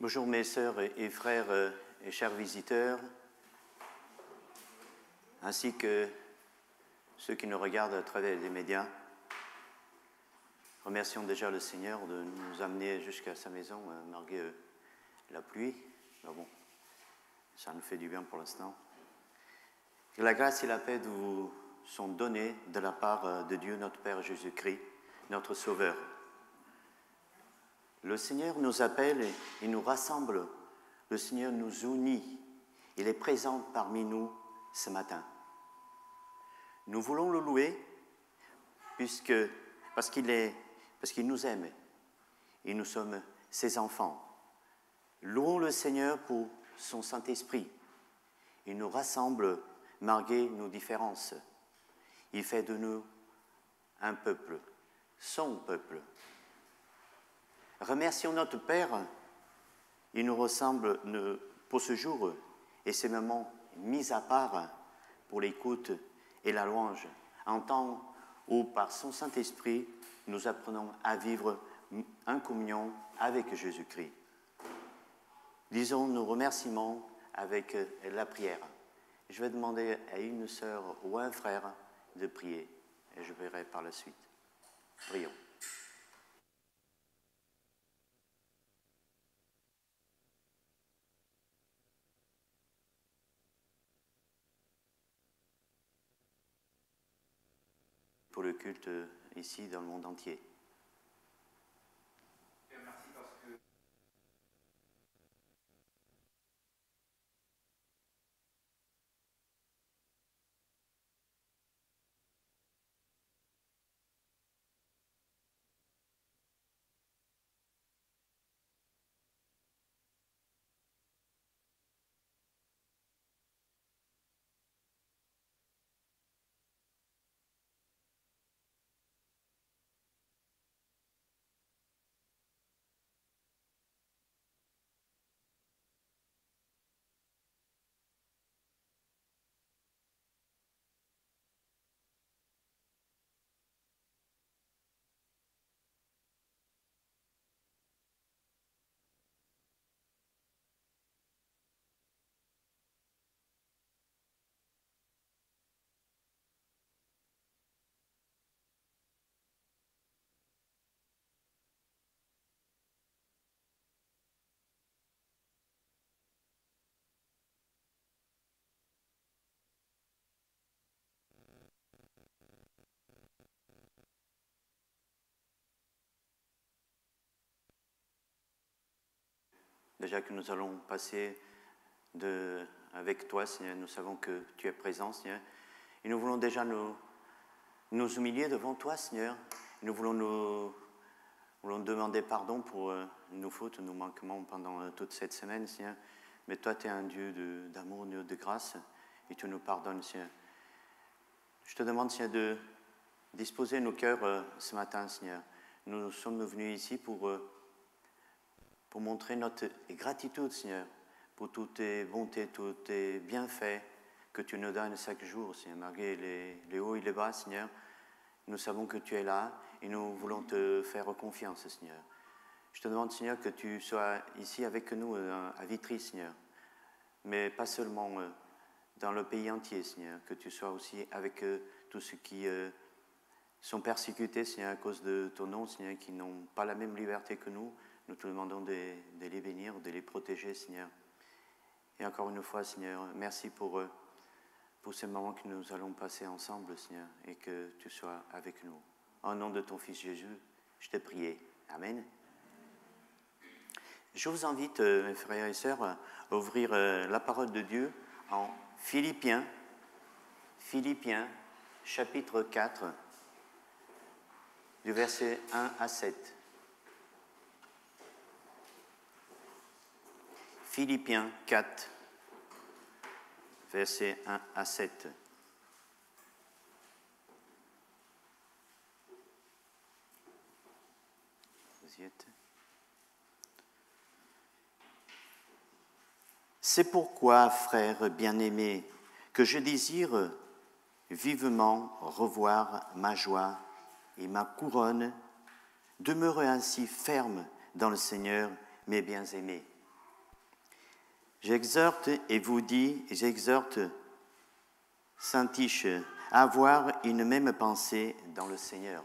Bonjour mes sœurs et frères et chers visiteurs, ainsi que ceux qui nous regardent à travers les médias. Remercions déjà le Seigneur de nous amener jusqu'à sa maison malgré la pluie. Mais bon, ça nous fait du bien pour l'instant. Que la grâce et la paix vous sont données de la part de Dieu, notre Père Jésus-Christ, notre Sauveur. Le Seigneur nous appelle et il nous rassemble. Le Seigneur nous unit. Il est présent parmi nous ce matin. Nous voulons le louer parce qu'il nous aime et nous sommes ses enfants. Louons le Seigneur pour son Saint-Esprit. Il nous rassemble malgré nos différences. Il fait de nous un peuple, son peuple. Remercions notre Père, il nous ressemble pour ce jour et ces moments mis à part pour l'écoute et la louange, en temps où par son Saint-Esprit nous apprenons à vivre en communion avec Jésus-Christ. Disons nos remerciements avec la prière. Je vais demander à une sœur ou un frère de prier et je verrai par la suite. Prions. Pour le culte ici dans le monde entier. Merci parce que déjà que nous allons passer avec toi, Seigneur. Nous savons que tu es présent, Seigneur. Et nous voulons déjà nous humilier devant toi, Seigneur. Nous voulons demander pardon pour nos fautes, nos manquements pendant toute cette semaine, Seigneur. Mais toi, tu es un Dieu d'amour, un Dieu de grâce, et tu nous pardonnes, Seigneur. Je te demande, Seigneur, de disposer nos cœurs ce matin, Seigneur. Nous sommes venus ici pour montrer notre gratitude, Seigneur, pour toutes tes bontés, tous tes bienfaits que tu nous donnes chaque jour, Seigneur. Malgré les hauts et les bas, Seigneur, nous savons que tu es là et nous voulons te faire confiance, Seigneur. Je te demande, Seigneur, que tu sois ici avec nous à Vitry, Seigneur, mais pas seulement dans le pays entier, Seigneur, que tu sois aussi avec tous ceux qui sont persécutés, Seigneur, à cause de ton nom, Seigneur, qui n'ont pas la même liberté que nous. Nous te demandons de les bénir, de les protéger, Seigneur. Et encore une fois, Seigneur, merci pour ces moments que nous allons passer ensemble, Seigneur, et que tu sois avec nous. Au nom de ton Fils Jésus, je te prie. Amen. Je vous invite, mes frères et sœurs, à ouvrir la parole de Dieu en Philippiens, chapitre 4, du verset 1 à 7. Philippiens 4, versets 1 à 7. Vous y êtes ? C'est pourquoi, frères bien-aimés, que je désire vivement revoir ma joie et ma couronne, demeurez ainsi ferme dans le Seigneur, mes bien-aimés. J'exhorte Saint-Tiche à avoir une même pensée dans le Seigneur.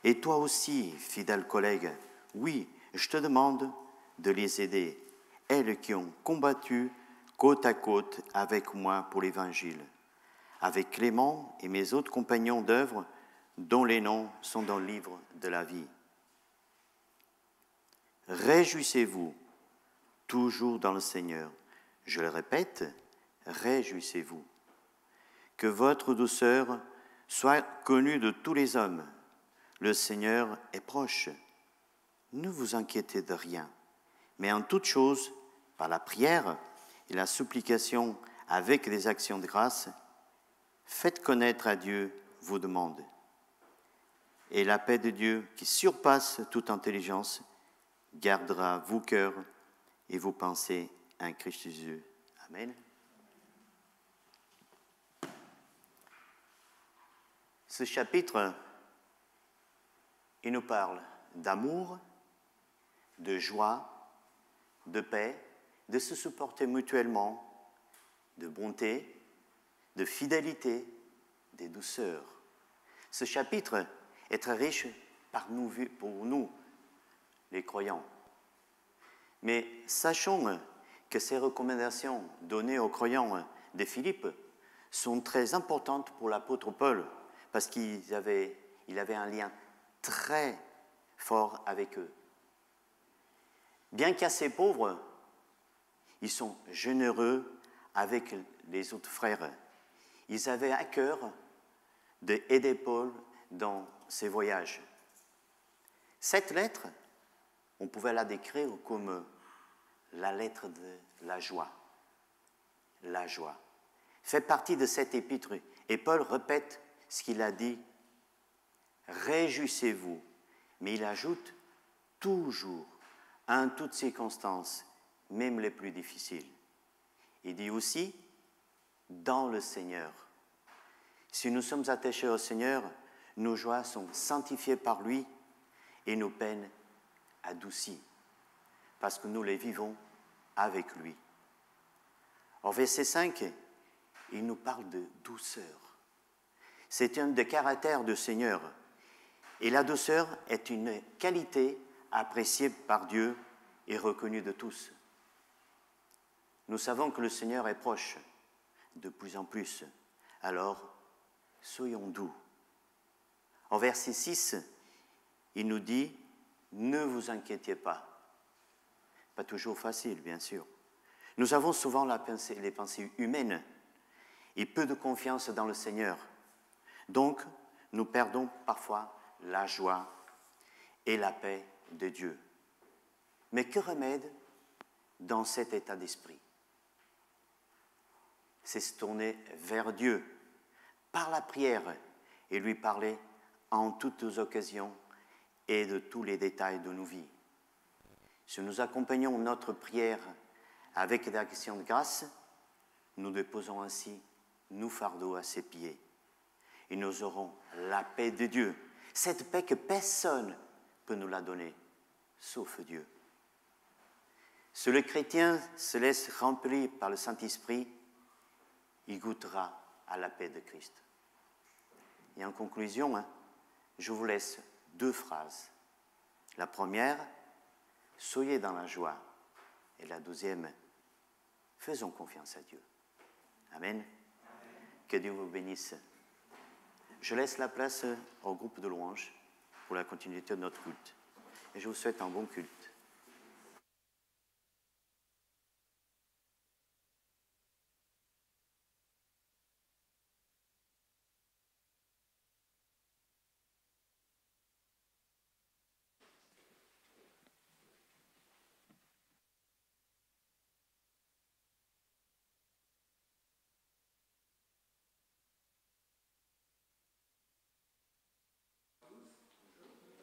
Et toi aussi, fidèle collègue, oui, je te demande de les aider, elles qui ont combattu côte à côte avec moi pour l'Évangile, avec Clément et mes autres compagnons d'œuvre, dont les noms sont dans le livre de la vie. Réjouissez-vous toujours dans le Seigneur. Je le répète, réjouissez-vous. Que votre douceur soit connue de tous les hommes. Le Seigneur est proche. Ne vous inquiétez de rien, mais en toute chose, par la prière et la supplication avec des actions de grâce, faites connaître à Dieu vos demandes. Et la paix de Dieu, qui surpasse toute intelligence, gardera vos cœurs et vos pensées en Christ Jésus. Amen. Ce chapitre, il nous parle d'amour, de joie, de paix, de se supporter mutuellement, de bonté, de fidélité, de douceur. Ce chapitre est très riche pour nous, les croyants. Mais sachons que ces recommandations données aux croyants de Philippe sont très importantes pour l'apôtre Paul, parce qu'il avait un lien très fort avec eux. Bien qu'assez pauvres, ils sont généreux avec les autres frères. Ils avaient à cœur d'aider Paul dans ses voyages. Cette lettre, on pouvait la décrire comme la lettre de la joie. La joie fait partie de cet épître. Et Paul répète ce qu'il a dit. Réjouissez-vous. Mais il ajoute toujours, en toutes circonstances, même les plus difficiles. Il dit aussi, dans le Seigneur. Si nous sommes attachés au Seigneur, nos joies sont sanctifiées par lui et nos peines adoucies, parce que nous les vivons avec lui. Au verset 5, il nous parle de douceur. C'est un des caractères du Seigneur. Et la douceur est une qualité appréciée par Dieu et reconnue de tous. Nous savons que le Seigneur est proche, de plus en plus. Alors, soyons doux. Au verset 6, il nous dit « Ne vous inquiétez pas ». Pas toujours facile, bien sûr. Nous avons souvent les pensées humaines et peu de confiance dans le Seigneur. Donc, nous perdons parfois la joie et la paix de Dieu. Mais que remède dans cet état d'esprit? C'est se tourner vers Dieu par la prière et lui parler en toutes occasions et de tous les détails de nos vies. Si nous accompagnons notre prière avec des actions de grâce, nous déposons ainsi nos fardeaux à ses pieds. Et nous aurons la paix de Dieu, cette paix que personne ne peut nous la donner, sauf Dieu. Si le chrétien se laisse remplir par le Saint-Esprit, il goûtera à la paix de Christ. Et en conclusion, je vous laisse 2 phrases. La première, soyez dans la joie. Et la deuxième, faisons confiance à Dieu. Amen. Que Dieu vous bénisse. Je laisse la place au groupe de louanges pour la continuité de notre culte. Et je vous souhaite un bon culte.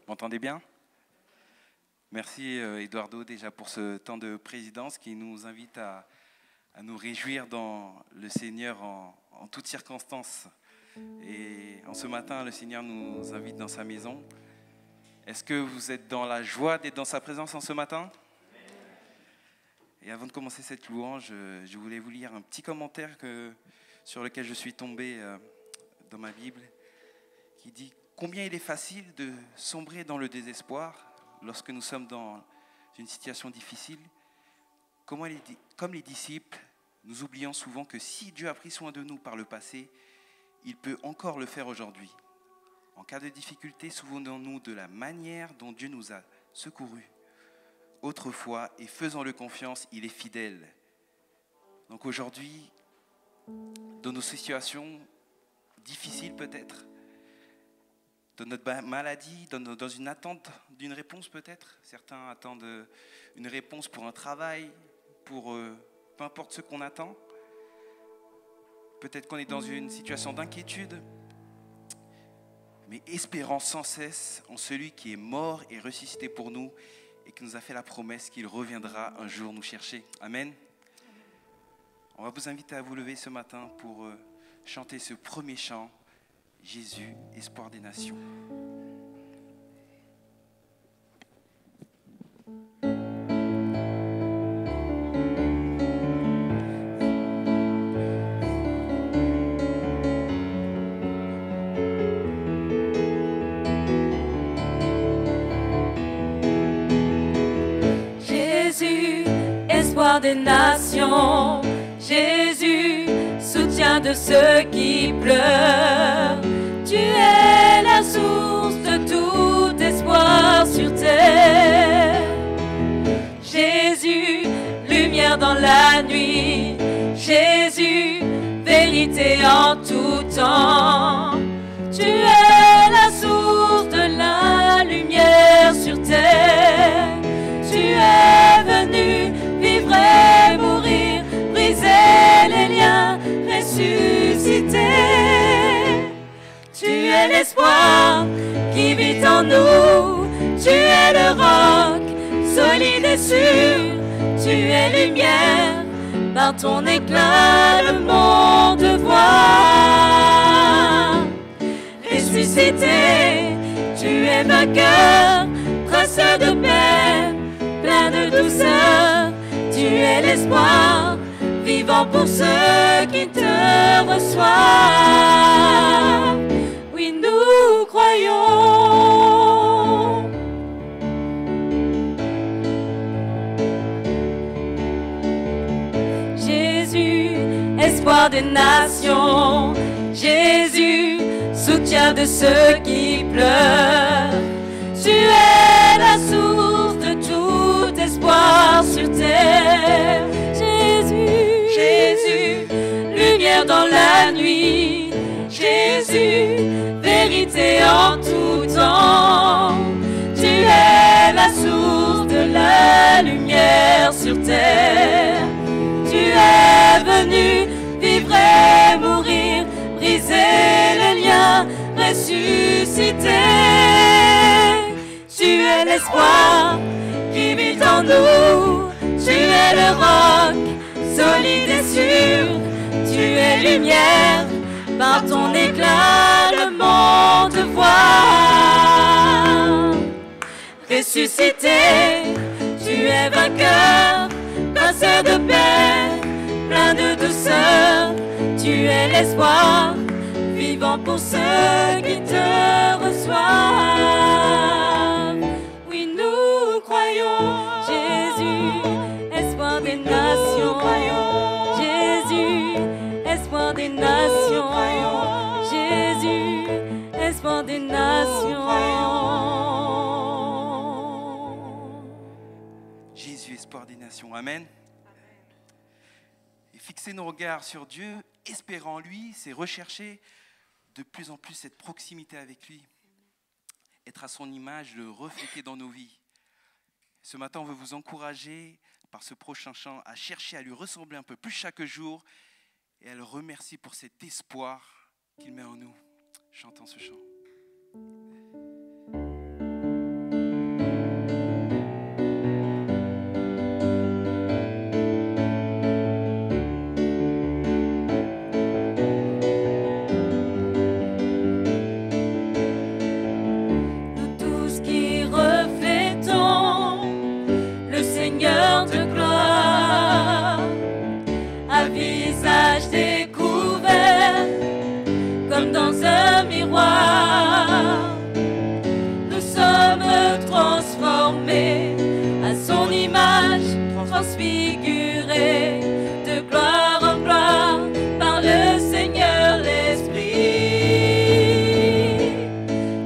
Vous m'entendez bien? Merci Eduardo déjà pour ce temps de présidence qui nous invite à nous réjouir dans le Seigneur en toutes circonstances. Et en ce matin, le Seigneur nous invite dans sa maison. Est-ce que vous êtes dans la joie d'être dans sa présence en ce matin? Et avant de commencer cette louange, je voulais vous lire un petit commentaire sur lequel je suis tombé dans ma Bible qui dit: combien il est facile de sombrer dans le désespoir lorsque nous sommes dans une situation difficile. Comme les disciples, nous oublions souvent que si Dieu a pris soin de nous par le passé, il peut encore le faire aujourd'hui. En cas de difficulté, souvenons-nous de la manière dont Dieu nous a secourus autrefois et faisons-le confiance, il est fidèle. Donc aujourd'hui, dans nos situations difficiles peut-être, dans notre maladie, dans une attente d'une réponse peut-être. Certains attendent une réponse pour un travail, pour peu importe ce qu'on attend. Peut-être qu'on est dans une situation d'inquiétude, mais espérant sans cesse en celui qui est mort et ressuscité pour nous et qui nous a fait la promesse qu'il reviendra un jour nous chercher. Amen. On va vous inviter à vous lever ce matin pour chanter ce premier chant. Jésus, espoir des nations. Jésus, espoir des nations. Jésus, soutien de ceux qui pleurent. Tu es la source de tout espoir sur terre. Jésus, lumière dans la nuit. Jésus, vérité en tout temps. Tu es la source de la lumière sur terre. Tu es venu vivre et mourir, briser les liens, ressusciter. Tu es l'espoir qui vit en nous. Tu es le roc, solide et sûr. Tu es lumière, par ton éclat le monde voit. Ressuscité, tu es vainqueur, prince de paix, plein de douceur. Tu es l'espoir, vivant pour ceux qui te reçoivent. Oui, nous croyons. Jésus, espoir des nations. Jésus, soutien de ceux qui pleurent. Tu es la source de tout espoir sur reçu, vérité en tout temps. Tu es la source de la lumière sur terre. Tu es venu vivre et mourir, briser les liens, ressusciter. Tu es l'espoir qui vit en nous. Tu es le roc, solide et sûr. Tu es lumière, par ton éclat le monde voit. Ressuscité, tu es vainqueur, passeur de paix, plein de douceur. Tu es l'espoir, vivant pour ceux qui te reçoivent. Oui, nous croyons, Jésus, espoir des nations. Jésus, espoir des nations. Jésus, espoir des nations. Jésus, espoir des nations. Amen. Et fixer nos regards sur Dieu, espérer en lui, c'est rechercher de plus en plus cette proximité avec lui. Être à son image, le refléter dans nos vies. Ce matin, on veut vous encourager par ce prochain chant à chercher à lui ressembler un peu plus chaque jour et à le remercier pour cet espoir qu'il met en nous. Chantons ce chant. Transfiguré de gloire en gloire par le Seigneur l'Esprit.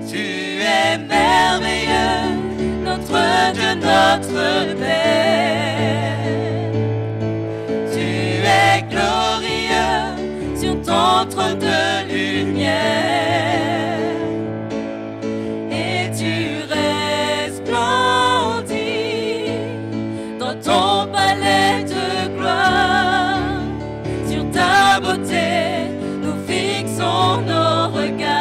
Tu es merveilleux, notre Dieu, notre Père. Tu es glorieux sur ton trône de lumière. Et tu resplendis dans ton palais de gloire. Sur ta beauté, nous fixons nos regards.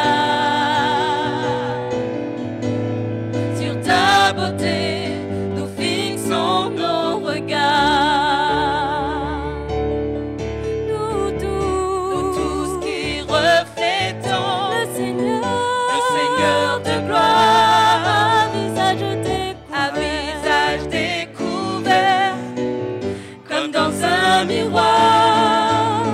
Sur ta beauté, nous fixons nos regards. Nous tous qui reflétons le Seigneur de gloire, à visage découvert, comme dans un miroir.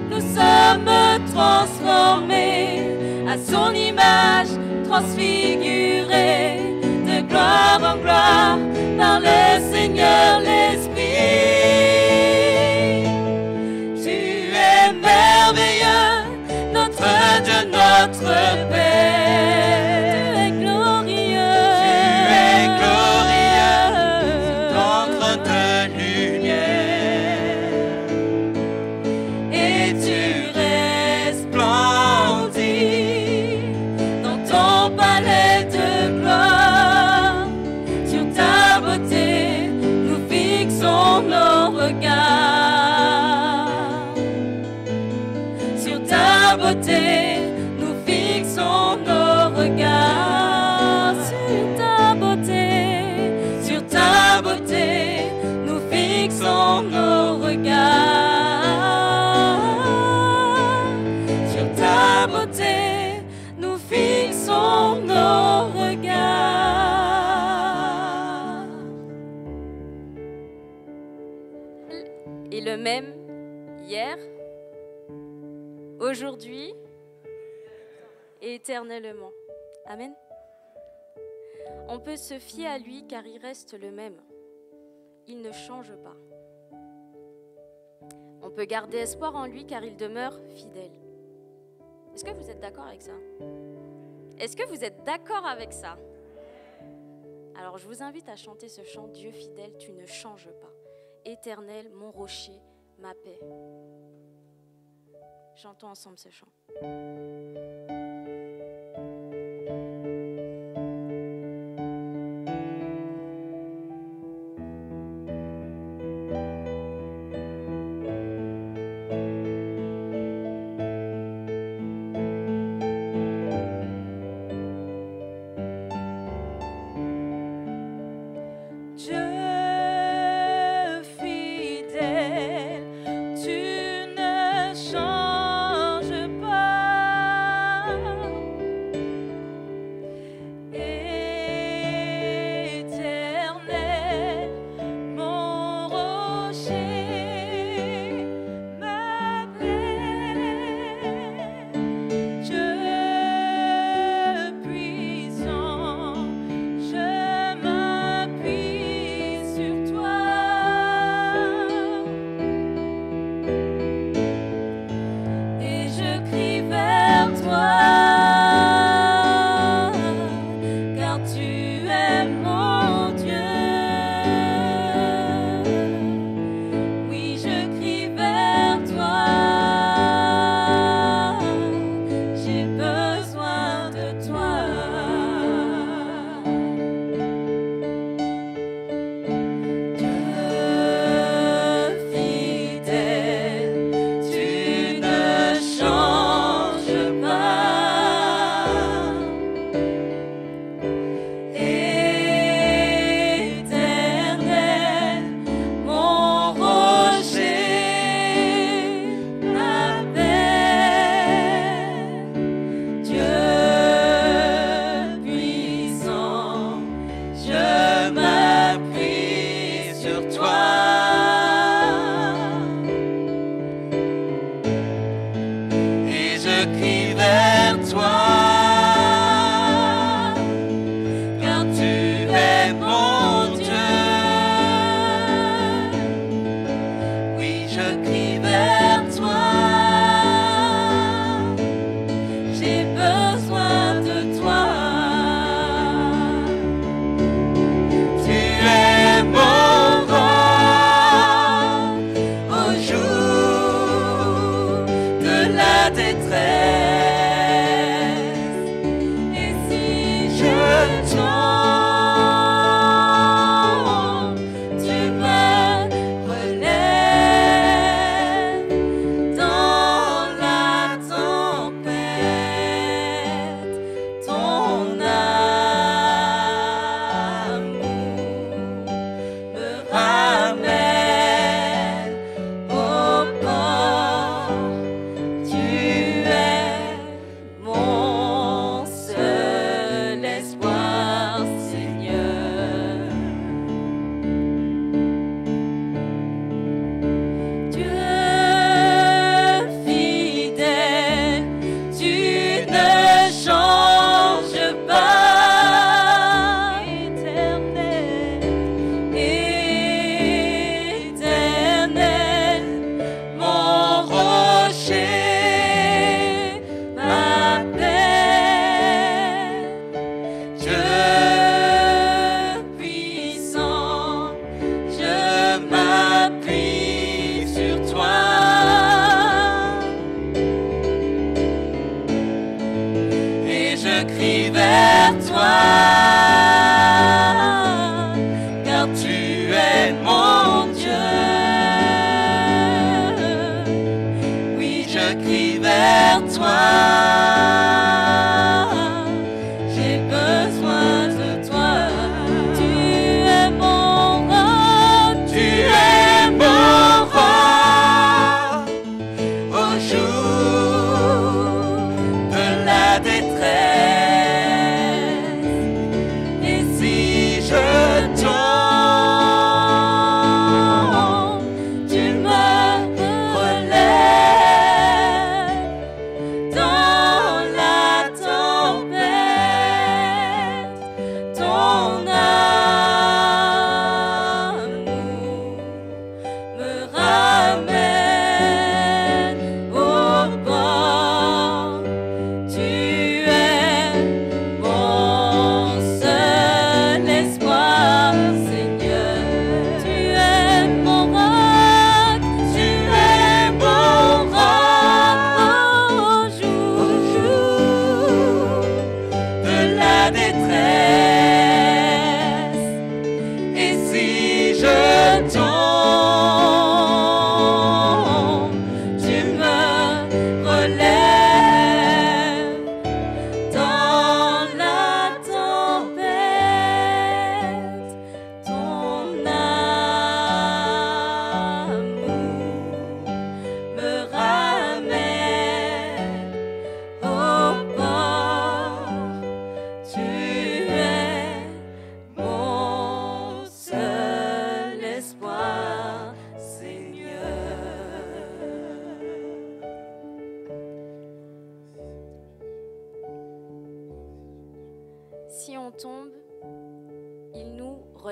Nous sommes transformés à son image, transfigurés de gloire en gloire par le Seigneur l'Esprit. Tu es merveilleux, notre Dieu, notre Père. Tu es glorieux, ton trône de lumière. Et tu resplendis dans ton palais de gloire. Sur ta beauté, nous fixons nos regards. Sur ta beauté, nous fixons nos regards. Sur ta beauté, nous fixons nos regards. Sur ta beauté, nous fixons nos regards. Et le même hier, aujourd'hui et éternellement. Amen. On peut se fier à lui car il reste le même. Il ne change pas. On peut garder espoir en lui car il demeure fidèle. Est-ce que vous êtes d'accord avec ça? Est-ce que vous êtes d'accord avec ça? Alors je vous invite à chanter ce chant: Dieu fidèle, tu ne changes pas. Éternel, mon rocher, ma paix. Chantons ensemble ce chant. Tu es mon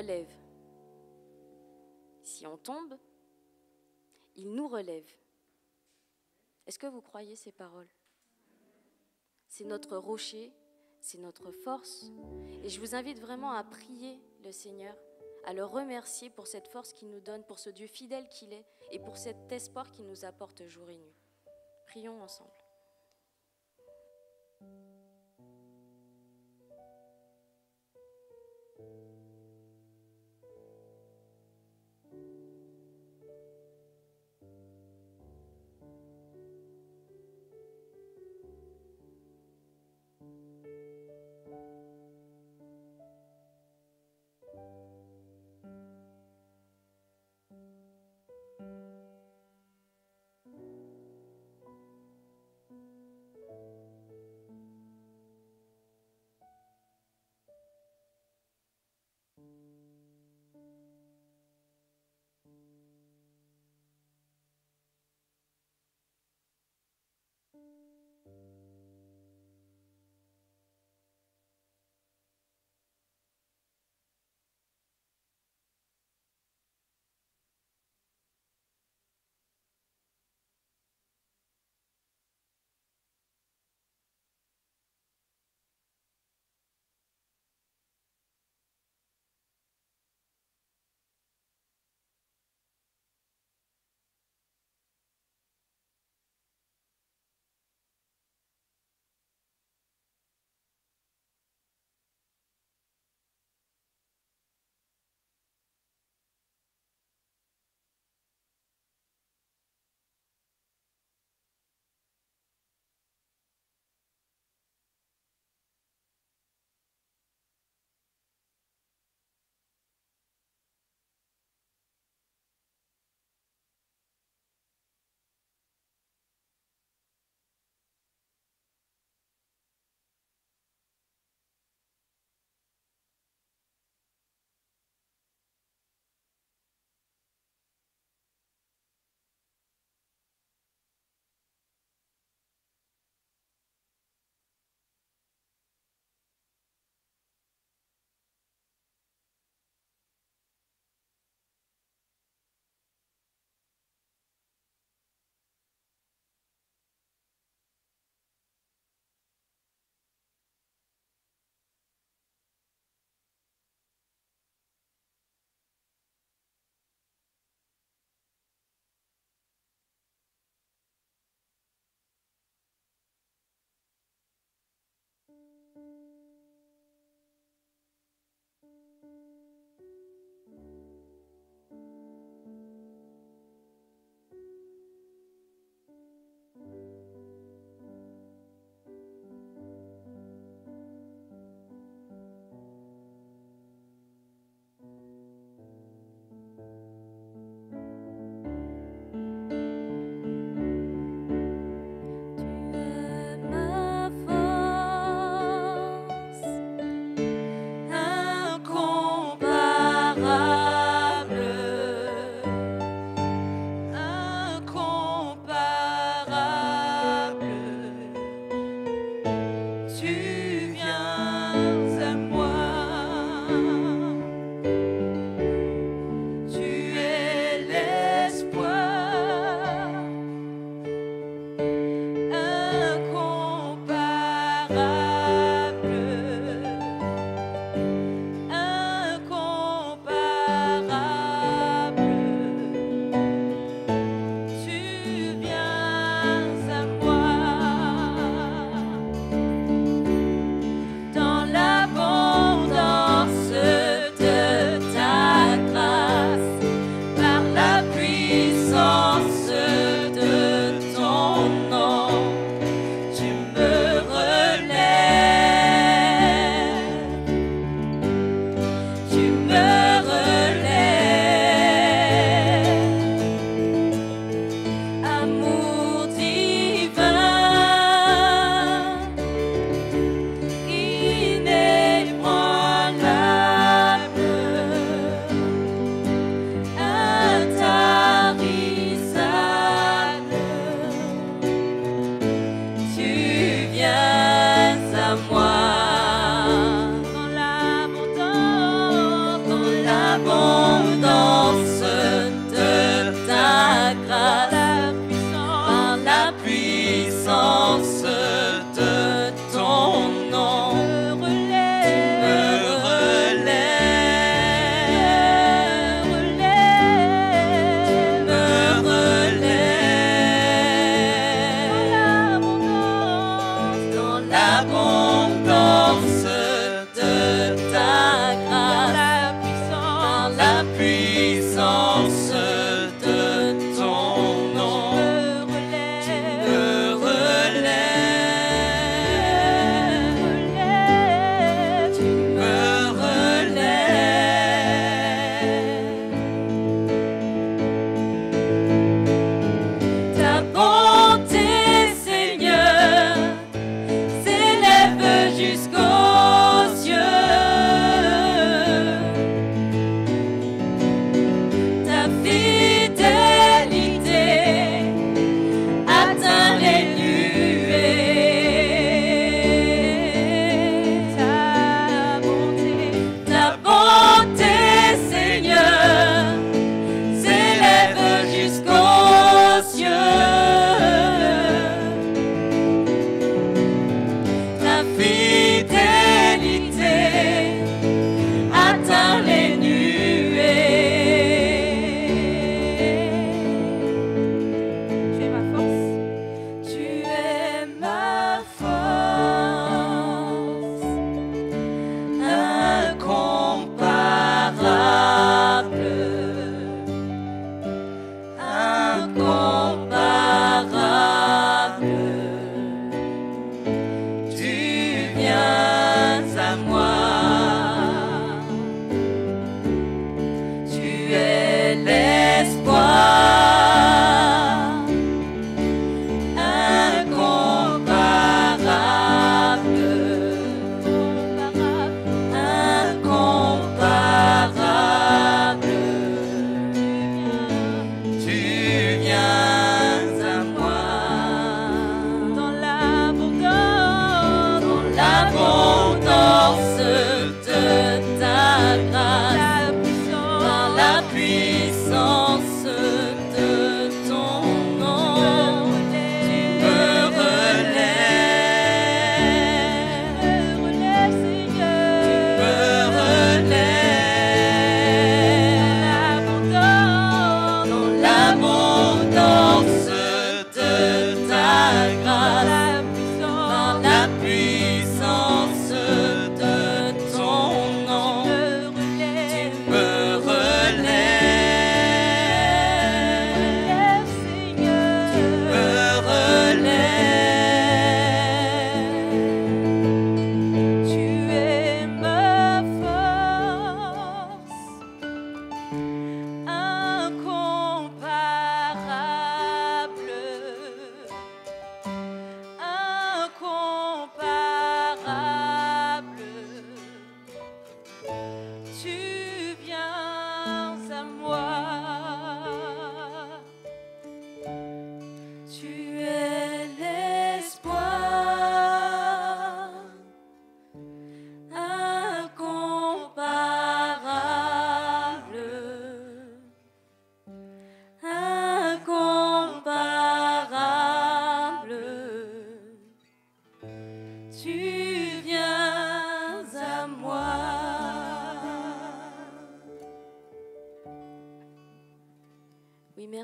relève. Si on tombe, il nous relève. Est-ce que vous croyez ces paroles? C'est notre rocher, c'est notre force. Et je vous invite vraiment à prier le Seigneur, à le remercier pour cette force qu'il nous donne, pour ce Dieu fidèle qu'il est et pour cet espoir qu'il nous apporte jour et nuit. Prions ensemble.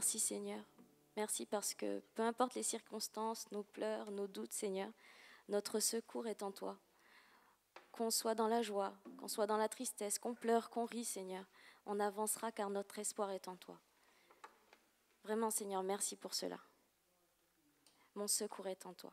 Merci Seigneur. Merci parce que peu importe les circonstances, nos pleurs, nos doutes, Seigneur, notre secours est en toi. Qu'on soit dans la joie, qu'on soit dans la tristesse, qu'on pleure, qu'on rit, Seigneur, on avancera car notre espoir est en toi. Vraiment, Seigneur, merci pour cela. Mon secours est en toi.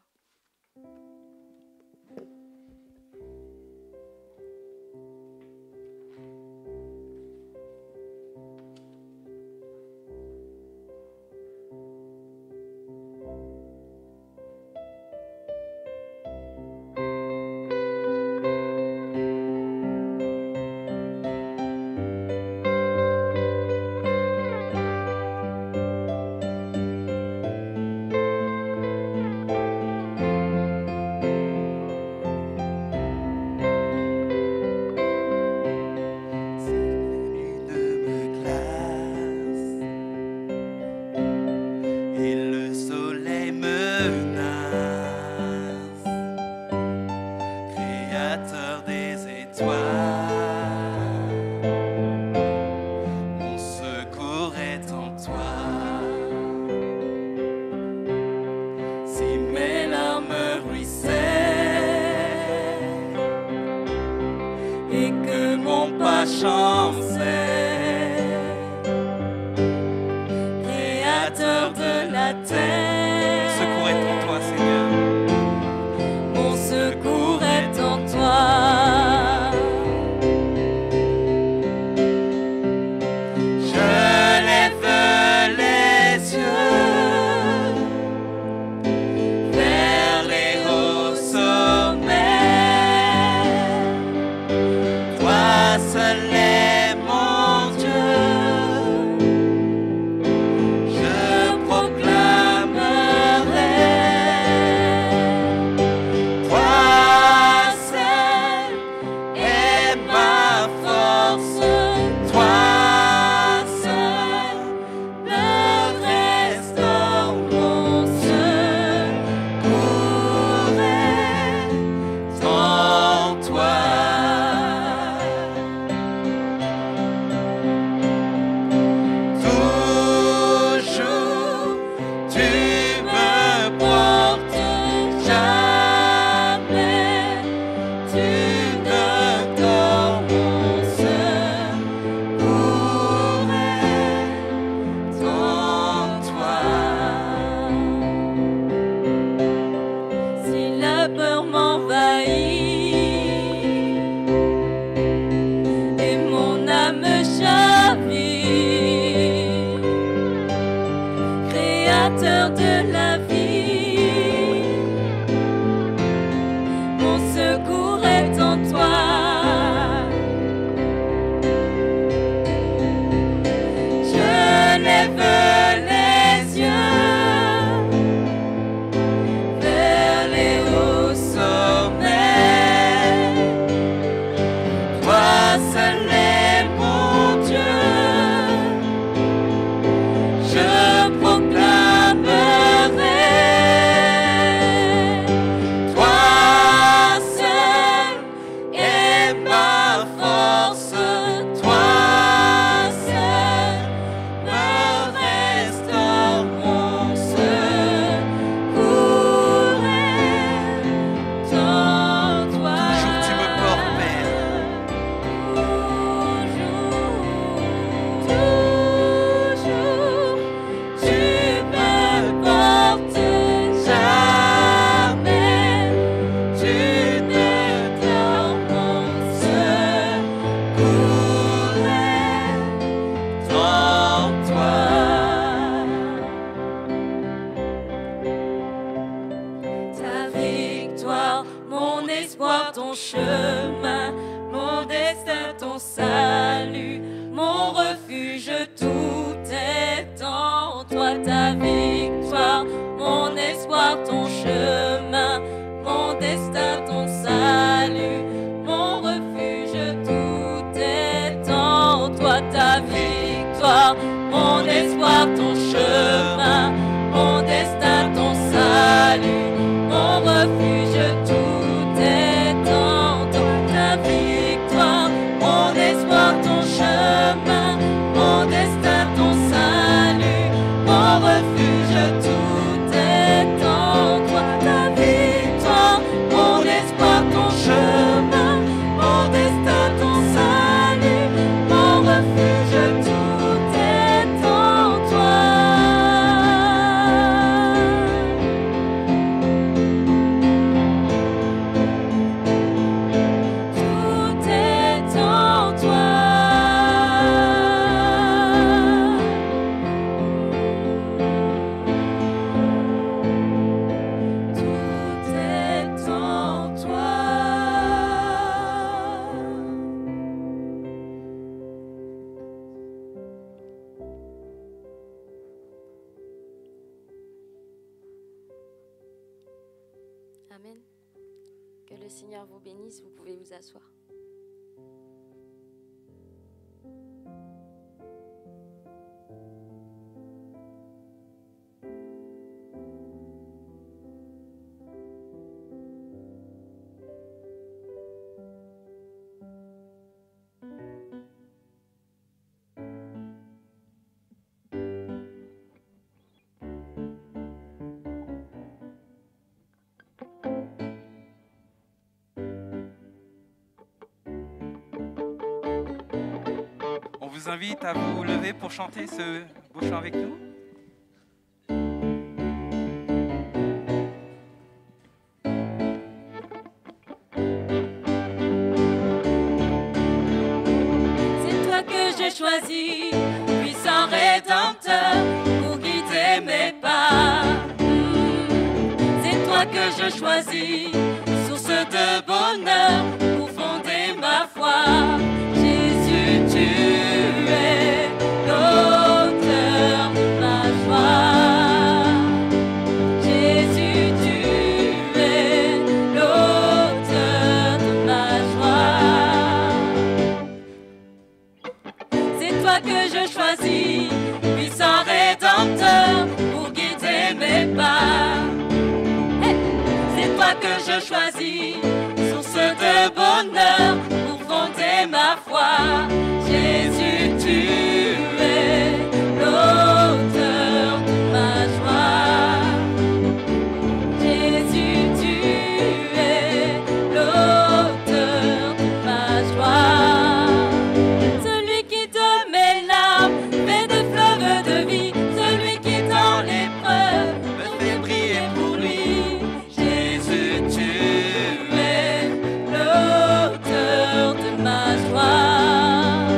Je proclame l'auteur de la vie. Mon secours est en toi. Je lève les yeux vers les hauts sommets. Toi seul est mon Dieu. Je proclamerai. Toi seul est ma force. Toi seul me restaure. Mon secours est en toi. Toujours tu me portes, Père. Toujours, tu me portes jamais. Tu ne dors, mon secours est en toi. Ta victoire, mon espoir, ton chemin, mon destin, ton salut, mon refuge, tout est en toi. Ta victoire, mon espoir, ton chemin, mon destin, ton salut, mon refuge, tout est en toi. Ta victoire, mon espoir, ton chemin, mon destin, ton salut, mon refuge, tout est en toi. Ta victoire, mon espoir, ton chemin, mon destin, ton salut, mon refuge, tout est en toi. Ta victoire, mon espoir, ton chemin, mon destin, ton salut, mon refuge, tout est en toi. Tout est en toi. Tout est en toi. Amen. Que le Seigneur vous bénisse, vous pouvez vous asseoir. On vous invite à vous lever pour chanter ce beau chant avec nous. C'est toi que j'ai choisi, puissant Rédempteur, pour guider mes pas. C'est toi que je choisis, source de bonheur, pour fonder ma foi. Jésus, tu es l'auteur de ma joie. Jésus, tu es l'auteur de ma joie. C'est toi que je choisis, puissant Rédempteur, pour guider mes pas. C'est toi que je choisis, source de bonheur, pour fonder ma foi. Jésus, tu es l'auteur de ma joie. Jésus, tu es l'auteur de ma joie. Celui qui de mes larmes fait des fleuves de vie, celui qui dans l'épreuve me fait briller pour lui. Jésus, tu es l'auteur de ma joie.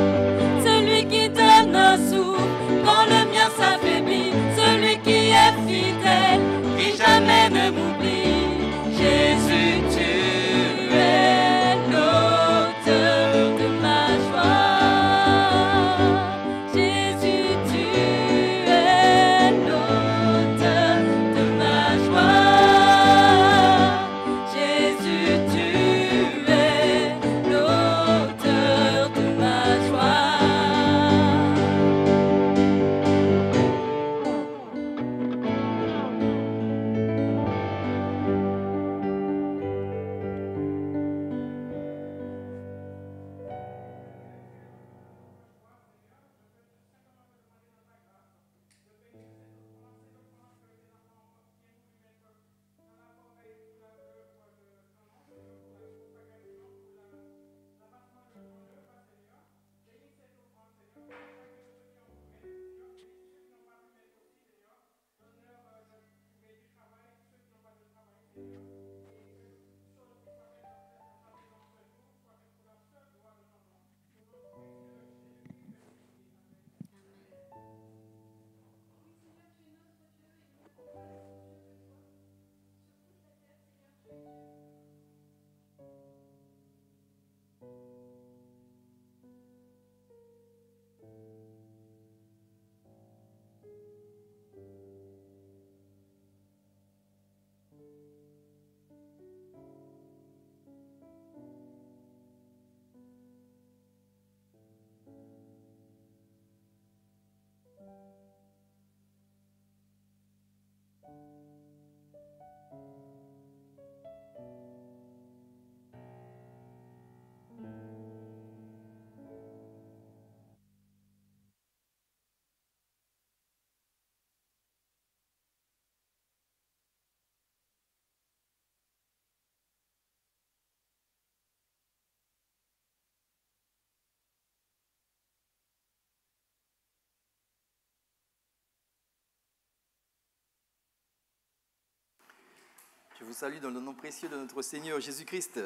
Je vous salue dans le nom précieux de notre Seigneur Jésus-Christ.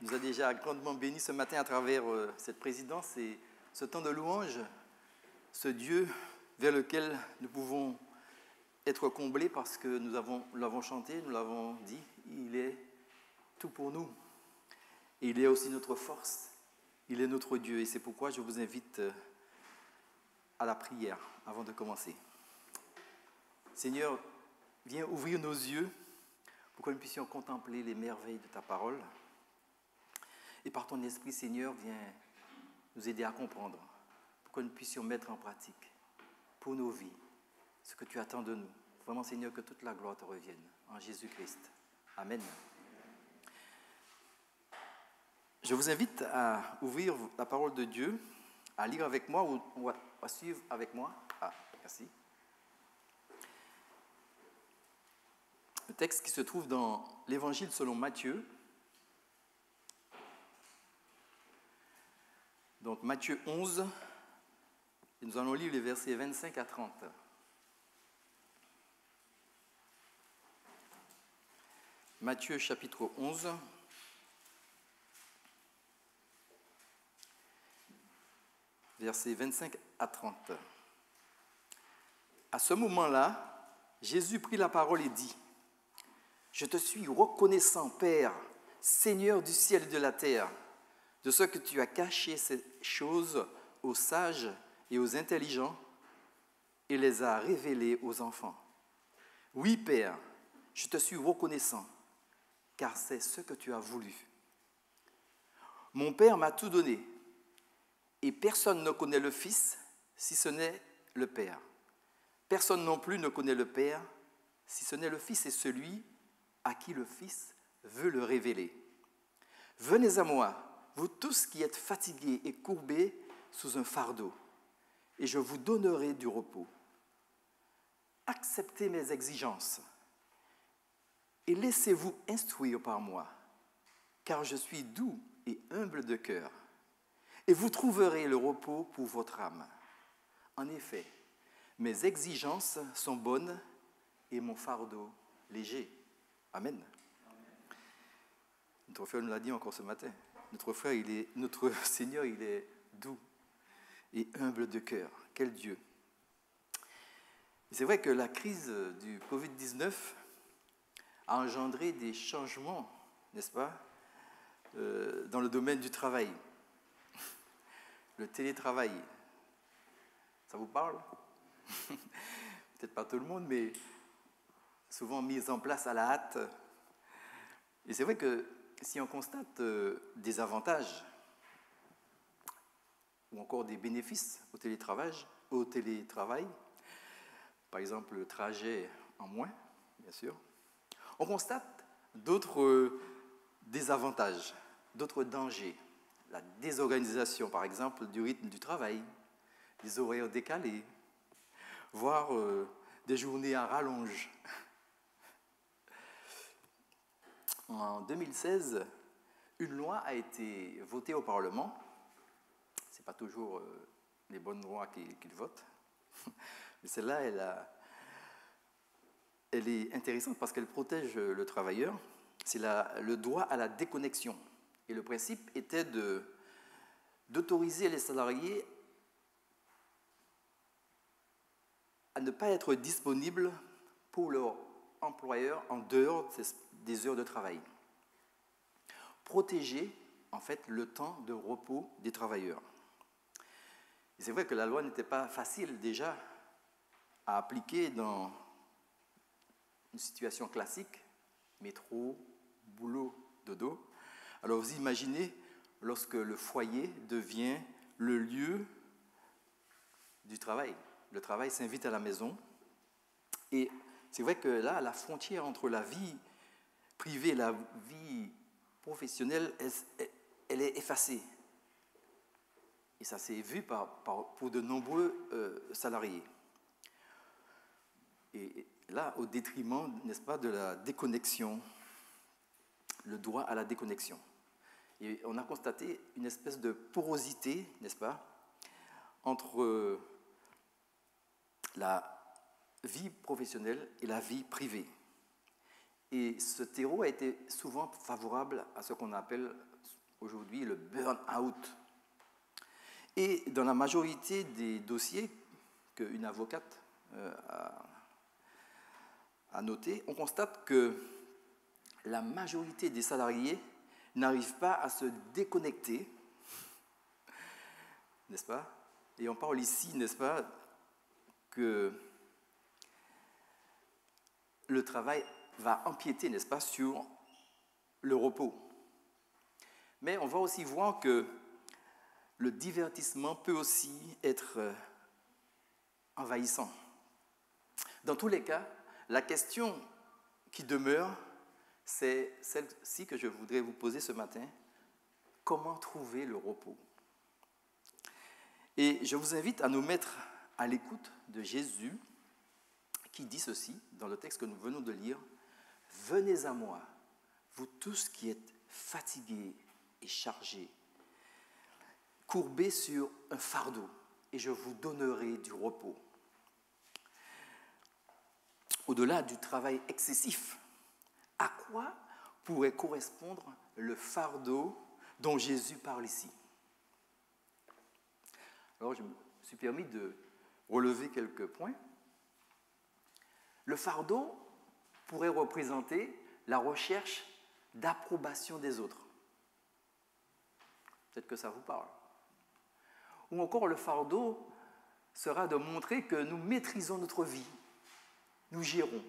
Il nous a déjà grandement bénis ce matin à travers cette présidence et ce temps de louange, ce Dieu vers lequel nous pouvons être comblés parce que nous l'avons chanté, nous l'avons dit, il est tout pour nous. Et il est aussi notre force, il est notre Dieu. Et c'est pourquoi je vous invite à la prière avant de commencer. Seigneur, viens ouvrir nos yeux pour que nous puissions contempler les merveilles de ta parole. Et par ton esprit, Seigneur, viens nous aider à comprendre, pour que nous puissions mettre en pratique pour nos vies ce que tu attends de nous. Vraiment, Seigneur, que toute la gloire te revienne en Jésus-Christ. Amen. Je vous invite à ouvrir la parole de Dieu, à lire avec moi ou à suivre avec moi. Ah, merci. Le texte qui se trouve dans l'Évangile selon Matthieu. Donc Matthieu 11, et nous allons lire les versets 25 à 30. Matthieu chapitre 11. Versets 25 à 30. À ce moment-là, Jésus prit la parole et dit : Je te suis reconnaissant, Père, Seigneur du ciel et de la terre, de ce que tu as caché ces choses aux sages et aux intelligents et les as révélées aux enfants. Oui, Père, je te suis reconnaissant, car c'est ce que tu as voulu. Mon Père m'a tout donné, et personne ne connaît le Fils si ce n'est le Père. Personne non plus ne connaît le Père si ce n'est le Fils et celui à qui le Fils veut le révéler. Venez à moi, vous tous qui êtes fatigués et courbés sous un fardeau, et je vous donnerai du repos. Acceptez mes exigences et laissez-vous instruire par moi, car je suis doux et humble de cœur, et vous trouverez le repos pour votre âme. En effet, mes exigences sont bonnes et mon fardeau léger. Amen. Notre frère nous l'a dit encore ce matin. Notre Seigneur, il est doux et humble de cœur. Quel Dieu. Et c'est vrai que la crise du Covid-19 a engendré des changements, n'est-ce pas, dans le domaine du travail. Le télétravail, ça vous parle? Peut-être pas tout le monde, mais souvent mis en place à la hâte. Et c'est vrai que si on constate des avantages ou encore des bénéfices au télétravail, par exemple le trajet en moins, bien sûr, on constate d'autres désavantages, d'autres dangers. La désorganisation, par exemple, du rythme du travail, des horaires décalés, voire des journées à rallonge. En 2016, une loi a été votée au Parlement. Ce n'est pas toujours les bonnes lois qu'ils votent, mais celle-là, elle est intéressante parce qu'elle protège le travailleur. C'est le droit à la déconnexion. Et le principe était d'autoriser les salariés à ne pas être disponibles pour leur employeur en dehors des heures de travail. Protéger, en fait, le temps de repos des travailleurs. Et c'est vrai que la loi n'était pas facile déjà à appliquer dans une situation classique, métro, boulot, dodo. Alors vous imaginez lorsque le foyer devient le lieu du travail. Le travail s'invite à la maison. Et c'est vrai que là, la frontière entre la vie privée et la vie professionnelle, elle est effacée. Et ça s'est vu pour de nombreux salariés. Et là, au détriment, n'est-ce pas, de la déconnexion, le droit à la déconnexion. Et on a constaté une espèce de porosité, n'est-ce pas, entre la vie professionnelle et la vie privée. Et ce terreau a été souvent favorable à ce qu'on appelle aujourd'hui le burn-out. Et dans la majorité des dossiers qu'une avocate a notés, on constate que la majorité des salariés n'arrivent pas à se déconnecter, n'est-ce pas? Et on parle ici, n'est-ce pas, que le travail va empiéter, n'est-ce pas, sur le repos. Mais on va aussi voir que le divertissement peut aussi être envahissant. Dans tous les cas, la question qui demeure, c'est celle-ci que je voudrais vous poser ce matin. Comment trouver le repos? Et je vous invite à nous mettre à l'écoute de Jésus qui dit ceci dans le texte que nous venons de lire. « Venez à moi, vous tous qui êtes fatigués et chargés, courbés sur un fardeau, et je vous donnerai du repos. » Au-delà du travail excessif, à quoi pourrait correspondre le fardeau dont Jésus parle ici? Alors, je me suis permis de relever quelques points. Le fardeau pourrait représenter la recherche d'approbation des autres. Peut-être que ça vous parle. Ou encore, le fardeau sera de montrer que nous maîtrisons notre vie, nous gérons.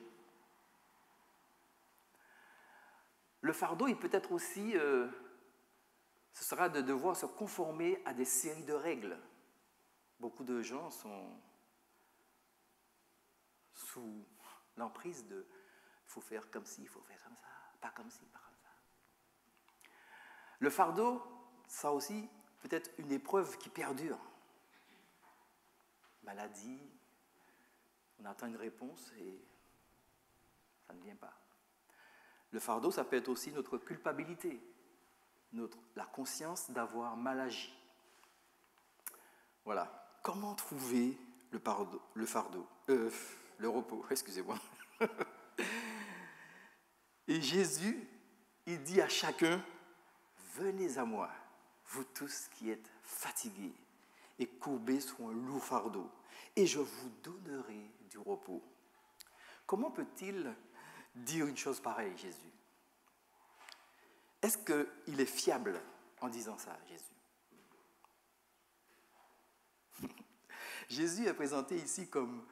Le fardeau, il peut être aussi, ce sera de devoir se conformer à des séries de règles. Beaucoup de gens sont sous l'emprise de « il faut faire comme ci, il faut faire comme ça, pas comme ci, pas comme ça ». Le fardeau, ça aussi peut être une épreuve qui perdure. Maladie, on attend une réponse et ça ne vient pas. Le fardeau, ça peut être aussi notre culpabilité, la conscience d'avoir mal agi. Voilà. Comment trouver le repos, excusez-moi. Et Jésus, il dit à chacun, venez à moi, vous tous qui êtes fatigués et courbés sous un lourd fardeau, et je vous donnerai du repos. Comment peut-il dire une chose pareille, Jésus? Est-ce qu'il est fiable en disant ça, Jésus? Jésus est présenté ici comme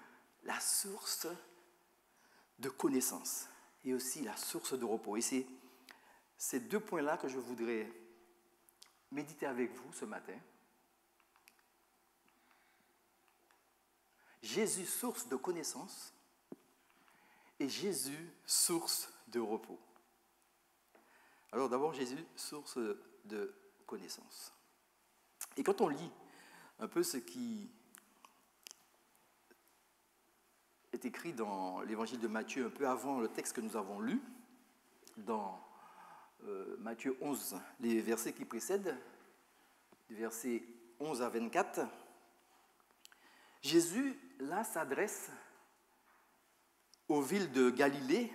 la source de connaissance et aussi la source de repos. Et c'est ces deux points-là que je voudrais méditer avec vous ce matin. Jésus, source de connaissance, et Jésus, source de repos. Alors d'abord, Jésus, source de connaissance. Et quand on lit un peu ce qui est écrit dans l'évangile de Matthieu, un peu avant le texte que nous avons lu, dans Matthieu 11, les versets qui précèdent, du verset 11 à 24, Jésus, là, s'adresse aux villes de Galilée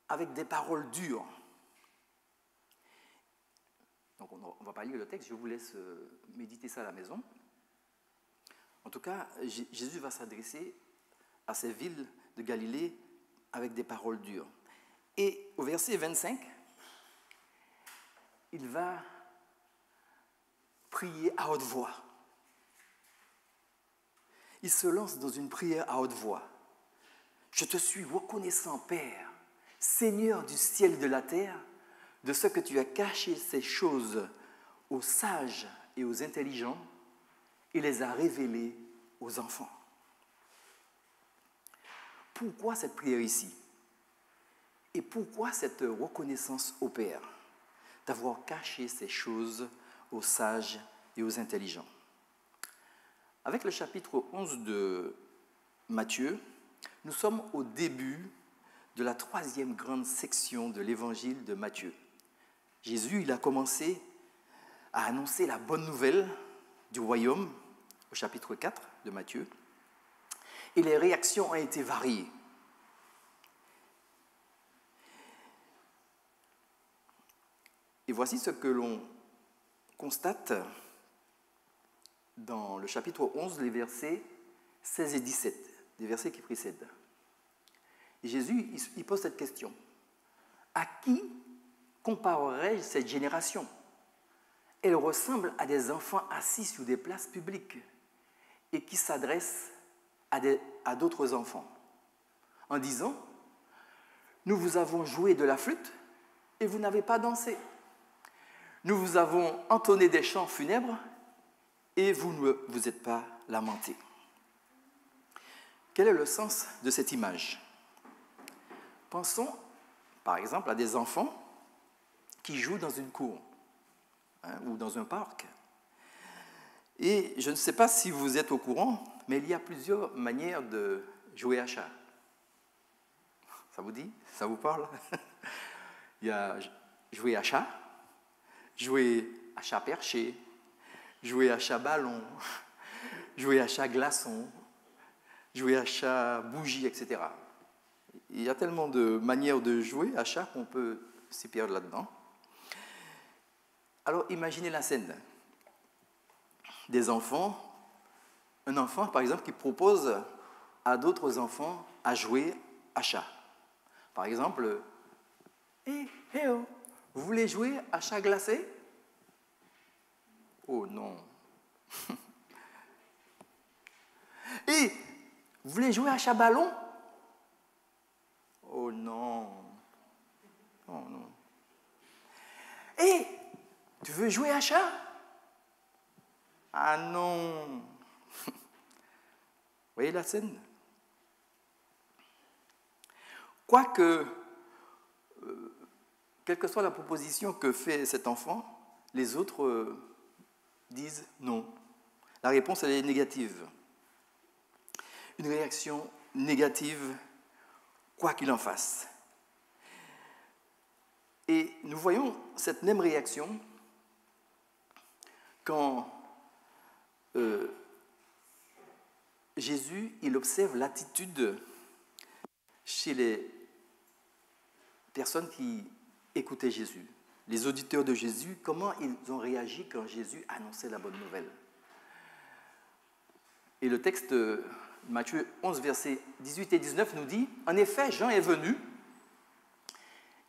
avec des paroles dures. Donc, on ne va pas lire le texte, je vous laisse méditer ça à la maison. En tout cas, Jésus va s'adresser à ces villes de Galilée avec des paroles dures. Et au verset 25, il va prier à haute voix. Il se lance dans une prière à haute voix. « Je te suis reconnaissant, Père, Seigneur du ciel et de la terre, de ce que tu as caché ces choses aux sages et aux intelligents et les as révélées aux enfants. » Pourquoi cette prière ici? Et pourquoi cette reconnaissance au Père d'avoir caché ces choses aux sages et aux intelligents? Avec le chapitre 11 de Matthieu, nous sommes au début de la 3e grande section de l'évangile de Matthieu. Jésus, il a commencé à annoncer la bonne nouvelle du royaume au chapitre 4 de Matthieu, et les réactions ont été variées. Et voici ce que l'on constate dans le chapitre 11, les versets 16 et 17, les versets qui précèdent. Et Jésus, il pose cette question. À qui comparerais-je cette génération? Elle ressemble à des enfants assis sur des places publiques et qui s'adressent à d'autres enfants en disant « Nous vous avons joué de la flûte et vous n'avez pas dansé. Nous vous avons entonné des chants funèbres et vous ne vous êtes pas lamentés. » Quel est le sens de cette image? Pensons, par exemple, à des enfants qui jouent dans une cour ou dans un parc. Et je ne sais pas si vous êtes au courant, mais il y a plusieurs manières de jouer à chat. Ça vous dit? Ça vous parle? Il y a jouer à chat, jouer à chat perché, jouer à chat ballon, jouer à chat glaçon, jouer à chat bougie, etc. Il y a tellement de manières de jouer à chat qu'on peut s'y perdre là-dedans. Alors imaginez la scène. Des enfants, un enfant par exemple qui propose à d'autres enfants à jouer à chat. Par exemple, hey oh, vous voulez jouer à chat glacé? Oh non. Et vous voulez jouer à chat ballon? Oh non. Oh non. Et tu veux jouer à chat? Ah non. Vous voyez la scène? Quoique, quelle que soit la proposition que fait cet enfant, les autres disent non. La réponse, elle est négative. Une réaction négative, quoi qu'il en fasse. Et nous voyons cette même réaction quand Jésus, il observe l'attitude chez les personnes qui écoutaient Jésus, les auditeurs de Jésus, comment ils ont réagi quand Jésus annonçait la bonne nouvelle. Et le texte Matthieu 11, versets 18 et 19 nous dit « En effet, Jean est venu,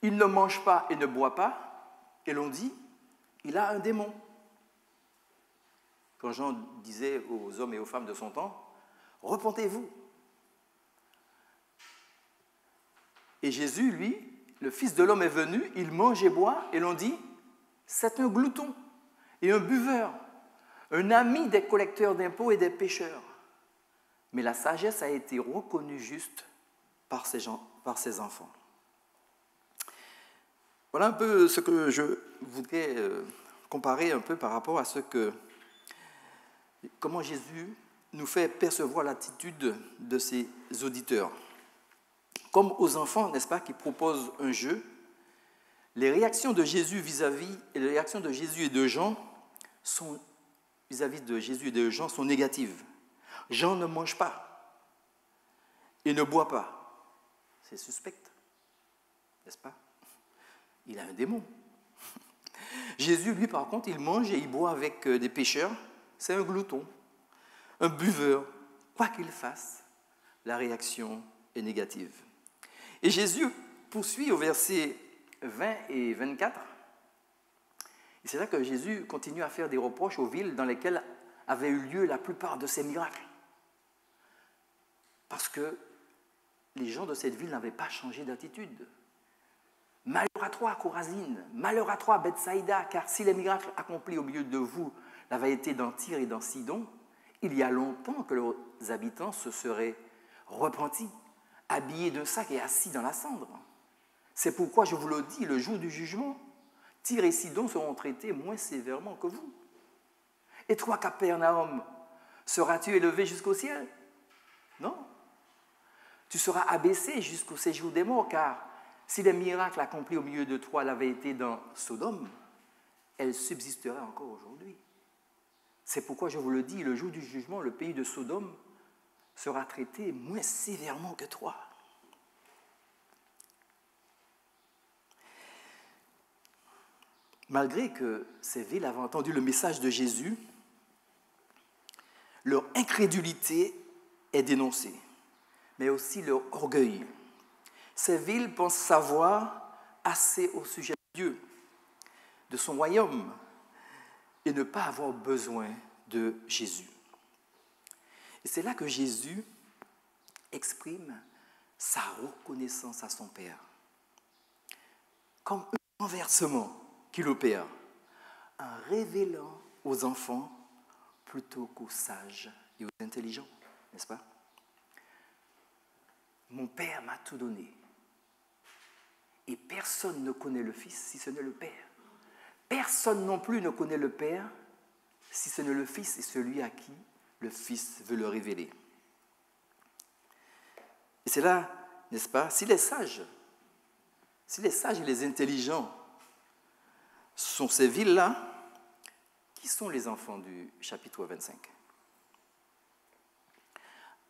il ne mange pas et ne boit pas, et l'on dit, il a un démon. » Quand Jean disait aux hommes et aux femmes de son temps, « Repentez-vous ». Et Jésus, lui, le Fils de l'homme est venu, il mange et boit, et l'on dit, c'est un glouton et un buveur, un ami des collecteurs d'impôts et des pécheurs. Mais la sagesse a été reconnue juste par ces enfants. Voilà un peu ce que je voudrais comparer un peu par rapport à comment Jésus nous fait percevoir l'attitude de ses auditeurs. Comme aux enfants, n'est-ce pas, qui proposent un jeu, les réactions de Jésus et les réactions de Jésus et de Jean vis-à-vis de Jésus et de Jean sont négatives. Jean ne mange pas et ne boit pas. C'est suspect, n'est-ce pas? Il a un démon. Jésus, lui, par contre, il mange et il boit avec des pécheurs. C'est un glouton, un buveur. Quoi qu'il fasse, la réaction est négative. Et Jésus poursuit au verset 20 et 24. Et c'est là que Jésus continue à faire des reproches aux villes dans lesquelles avaient eu lieu la plupart de ces miracles. Parce que les gens de cette ville n'avaient pas changé d'attitude. Malheur à toi, Chorazine, malheur à toi, Bethsaïda, car si les miracles accomplis au milieu de vous l'avaient été dans Tyr et dans Sidon, il y a longtemps que leurs habitants se seraient repentis, habillés d'un sac et assis dans la cendre. C'est pourquoi je vous le dis, le jour du jugement, Tyr et Sidon seront traités moins sévèrement que vous. Et toi, Capernaum, seras-tu élevé jusqu'au ciel? Non. Tu seras abaissé jusqu'au séjour des morts, car si les miracles accomplis au milieu de toi l'avaient été dans Sodome, elles subsisteraient encore aujourd'hui. C'est pourquoi je vous le dis, le jour du jugement, le pays de Sodome sera traité moins sévèrement que toi. malgré que ces villes avaient entendu le message de Jésus, leur incrédulité est dénoncée, mais aussi leur orgueil. Ces villes pensent savoir assez au sujet de Dieu, de son royaume, et ne pas avoir besoin de Jésus. Et c'est là que Jésus exprime sa reconnaissance à son Père, comme un renversement qu'il opère, en révélant aux enfants plutôt qu'aux sages et aux intelligents, n'est-ce pas? Mon Père m'a tout donné, et personne ne connaît le Fils si ce n'est le Père. Personne non plus ne connaît le Père si ce n'est le Fils et celui à qui le Fils veut le révéler. Et c'est là, n'est-ce pas, si les sages et les intelligents sont ces villes-là, qui sont les enfants du chapitre 25?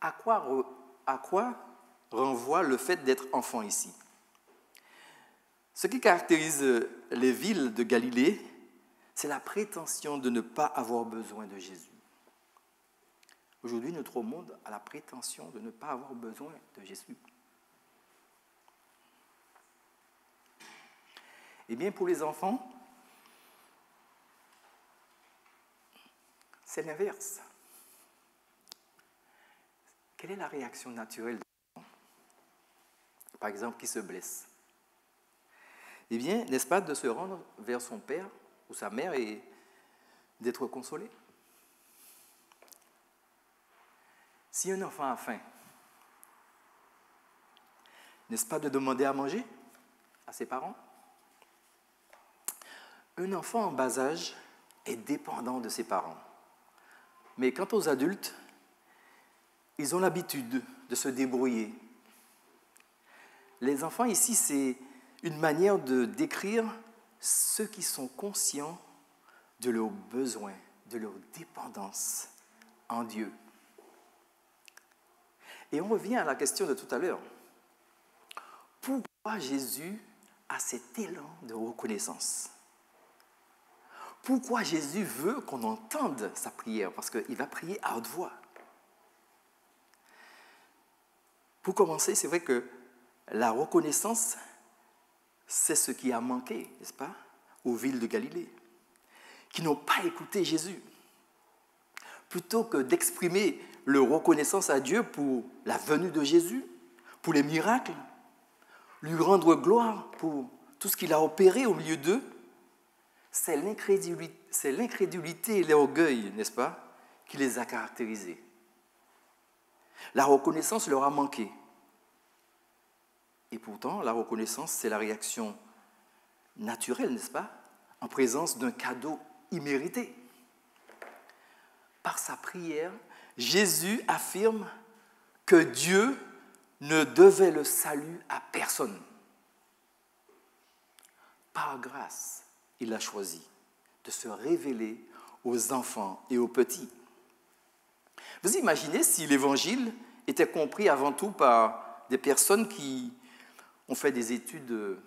À quoi renvoie le fait d'être enfant ici? Ce qui caractérise les villes de Galilée, c'est la prétention de ne pas avoir besoin de Jésus. Aujourd'hui, notre monde a la prétention de ne pas avoir besoin de Jésus. Eh bien, pour les enfants, c'est l'inverse. Quelle est la réaction naturelle d'un enfant, par exemple, qui se blesse? Eh bien, n'est-ce pas de se rendre vers son père ou sa mère et d'être consolé? Si un enfant a faim, n'est-ce pas de demander à manger à ses parents? Un enfant en bas âge est dépendant de ses parents. Mais quant aux adultes, ils ont l'habitude de se débrouiller. Les enfants ici, c'est une manière de décrire ceux qui sont conscients de leurs besoins, de leur dépendance en Dieu. Et on revient à la question de tout à l'heure. Pourquoi Jésus a cet élan de reconnaissance? Pourquoi Jésus veut qu'on entende sa prière? Parce qu'il va prier à haute voix. Pour commencer, c'est vrai que la reconnaissance, c'est ce qui a manqué, n'est-ce pas, aux villes de Galilée, qui n'ont pas écouté Jésus. Plutôt que d'exprimer leur reconnaissance à Dieu pour la venue de Jésus, pour les miracles, lui rendre gloire pour tout ce qu'il a opéré au milieu d'eux, c'est l'incrédulité et l'orgueil, n'est-ce pas, qui les a caractérisés. La reconnaissance leur a manqué. Et pourtant, la reconnaissance, c'est la réaction naturelle, n'est-ce pas, en présence d'un cadeau immérité. Par sa prière, Jésus affirme que Dieu ne devait le salut à personne. Par grâce, il a choisi de se révéler aux enfants et aux petits. Vous imaginez si l'évangile était compris avant tout par des personnes qui ont fait des études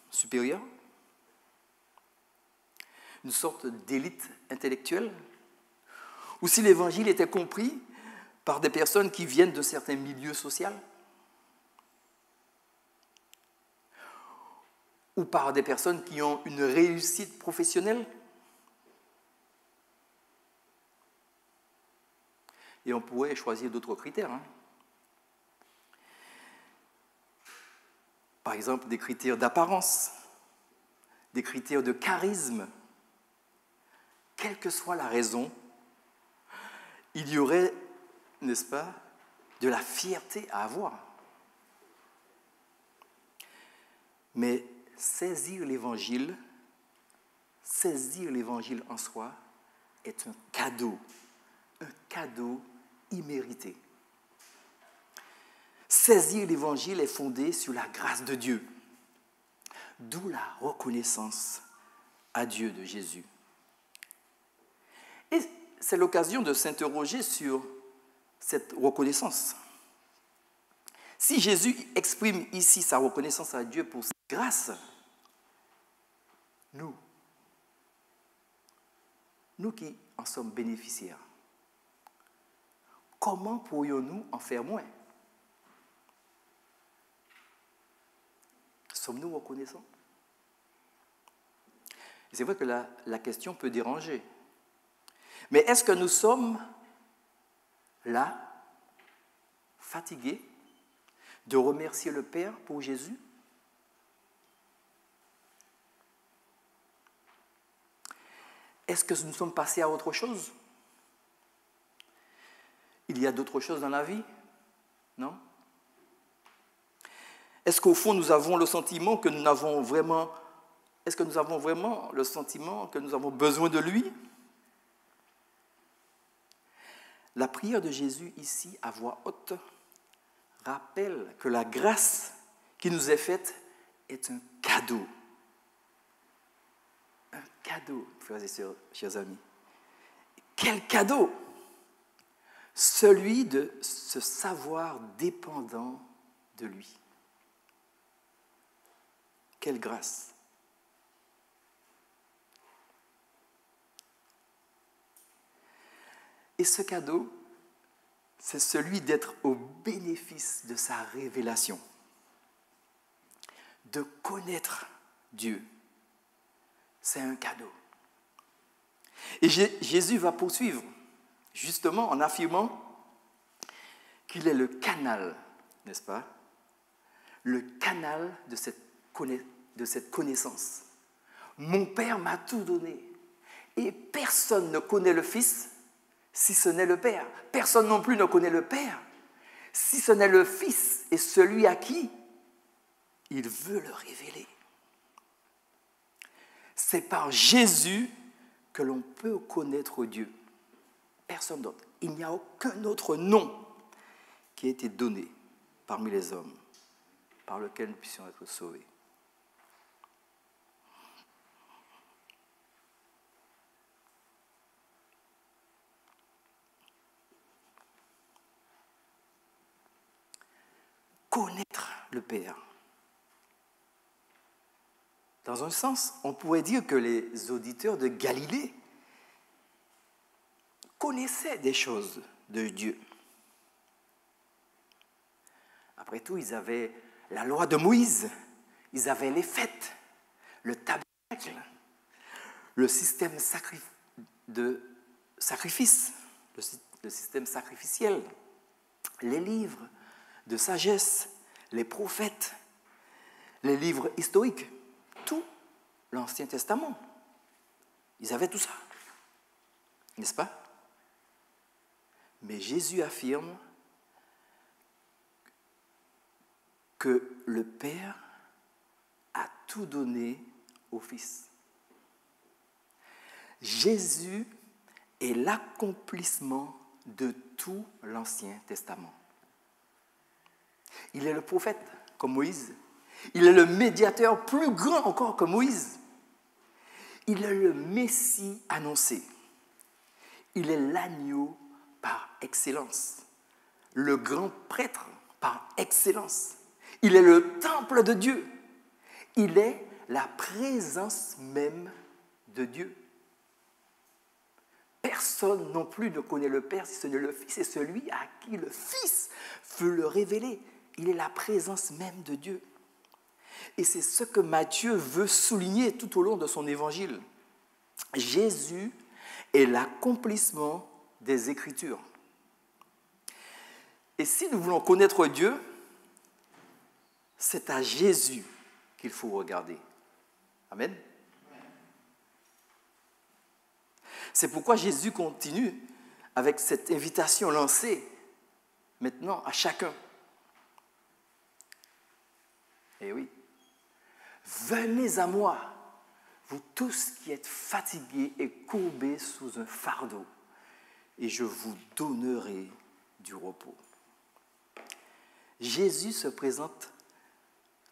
supérieures, une sorte d'élite intellectuelle, ou si l'évangile était compris par des personnes qui viennent de certains milieux sociaux, ou par des personnes qui ont une réussite professionnelle. Et on pourrait choisir d'autres critères. Par exemple, des critères d'apparence, des critères de charisme. Quelle que soit la raison, il y aurait, n'est-ce pas, de la fierté à avoir. Mais saisir l'évangile en soi est un cadeau immérité. Saisir l'évangile est fondé sur la grâce de Dieu, d'où la reconnaissance à Dieu de Jésus. Et c'est l'occasion de s'interroger sur cette reconnaissance. Si Jésus exprime ici sa reconnaissance à Dieu pour sa grâce, nous, nous qui en sommes bénéficiaires, comment pourrions-nous en faire moins? Sommes-nous reconnaissants? C'est vrai que la question peut déranger. Mais est-ce que nous sommes là, fatigués, de remercier le Père pour Jésus? Est-ce que nous sommes passés à autre chose? Il y a d'autres choses dans la vie? Non? Est-ce qu'au fond, nous avons le sentiment que nous avons vraiment... Est-ce que nous avons vraiment le sentiment que nous avons besoin de lui? La prière de Jésus ici, à voix haute, rappelle que la grâce qui nous est faite est un cadeau. Un cadeau, frères et sœurs, chers amis. Quel cadeau! Celui de se savoir dépendant de lui. Quelle grâce! Et ce cadeau, c'est celui d'être au bénéfice de sa révélation, de connaître Dieu. C'est un cadeau. Et Jésus va poursuivre, justement en affirmant qu'il est le canal, n'est-ce pas? Le canal de cette connaissance. Mon Père m'a tout donné, et personne ne connaît le Fils si ce n'est le Père. Personne non plus ne connaît le Père si ce n'est le Fils et celui à qui il veut le révéler. C'est par Jésus que l'on peut connaître Dieu. Personne d'autre. Il n'y a aucun autre nom qui ait été donné parmi les hommes par lequel nous puissions être sauvés. Connaître le Père. Dans un sens, on pourrait dire que les auditeurs de Galilée connaissaient des choses de Dieu. Après tout, ils avaient la loi de Moïse, ils avaient les fêtes, le tabernacle, le système de sacrifice, le système sacrificiel, les livres de sagesse, les prophètes, les livres historiques, tout l'Ancien Testament. Ils avaient tout ça, n'est-ce pas? Mais Jésus affirme que le Père a tout donné au Fils. Jésus est l'accomplissement de tout l'Ancien Testament. Il est le prophète, comme Moïse. Il est le médiateur plus grand encore que Moïse. Il est le Messie annoncé. Il est l'agneau par excellence. Le grand prêtre par excellence. Il est le temple de Dieu. Il est la présence même de Dieu. Personne non plus ne connaît le Père si ce n'est le Fils et celui à qui le Fils veut le révéler. Il est la présence même de Dieu. Et c'est ce que Matthieu veut souligner tout au long de son évangile. Jésus est l'accomplissement des Écritures. Et si nous voulons connaître Dieu, c'est à Jésus qu'il faut regarder. Amen. C'est pourquoi Jésus continue avec cette invitation lancée maintenant à chacun. Eh oui. Venez à moi, vous tous qui êtes fatigués et courbés sous un fardeau, et je vous donnerai du repos. Jésus se présente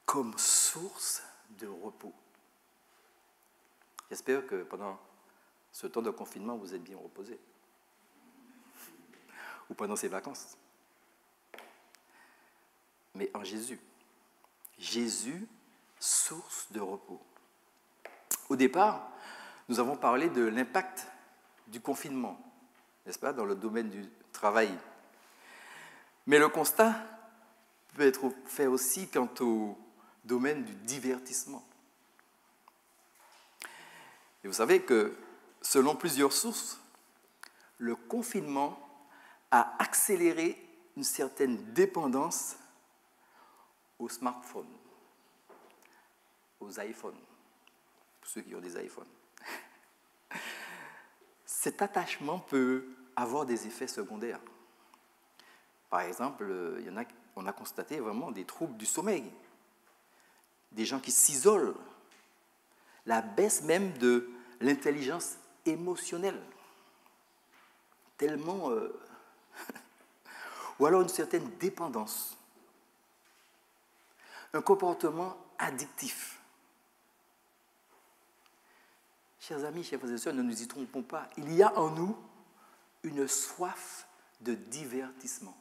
comme source de repos. J'espère que pendant ce temps de confinement, vous êtes bien reposés. Ou pendant ces vacances. Mais en Jésus. Jésus, source de repos. Au départ, nous avons parlé de l'impact du confinement, n'est-ce pas, dans le domaine du travail. Mais le constat peut être fait aussi quant au domaine du divertissement. Et vous savez que, selon plusieurs sources, le confinement a accéléré une certaine dépendance aux smartphones, aux iPhones, pour ceux qui ont des iPhones. Cet attachement peut avoir des effets secondaires. Par exemple, on a constaté vraiment des troubles du sommeil, des gens qui s'isolent, la baisse même de l'intelligence émotionnelle, tellement... ou alors une certaine dépendance, un comportement addictif. Chers amis, chers frères et sœurs, ne nous y trompons pas, il y a en nous une soif de divertissement.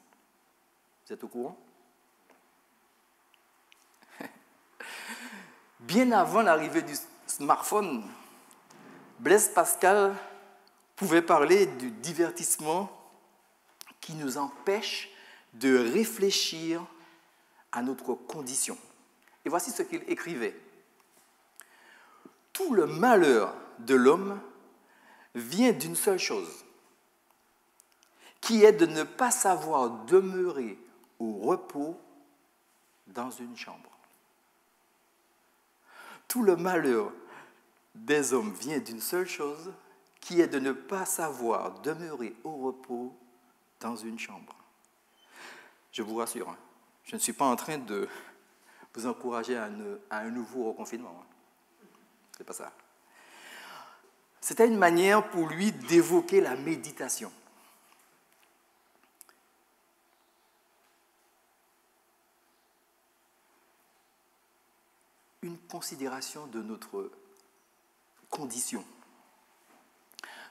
Vous êtes au courant? Bien avant l'arrivée du smartphone, Blaise Pascal pouvait parler du divertissement qui nous empêche de réfléchir à notre condition. Et voici ce qu'il écrivait. Tout le malheur de l'homme vient d'une seule chose, qui est de ne pas savoir demeurer au repos dans une chambre. Tout le malheur des hommes vient d'une seule chose, qui est de ne pas savoir demeurer au repos dans une chambre. Je vous rassure, je ne suis pas en train de vous encourager à un nouveau reconfinement. Ce n'est pas ça. C'était une manière pour lui d'évoquer la méditation. Une considération de notre condition.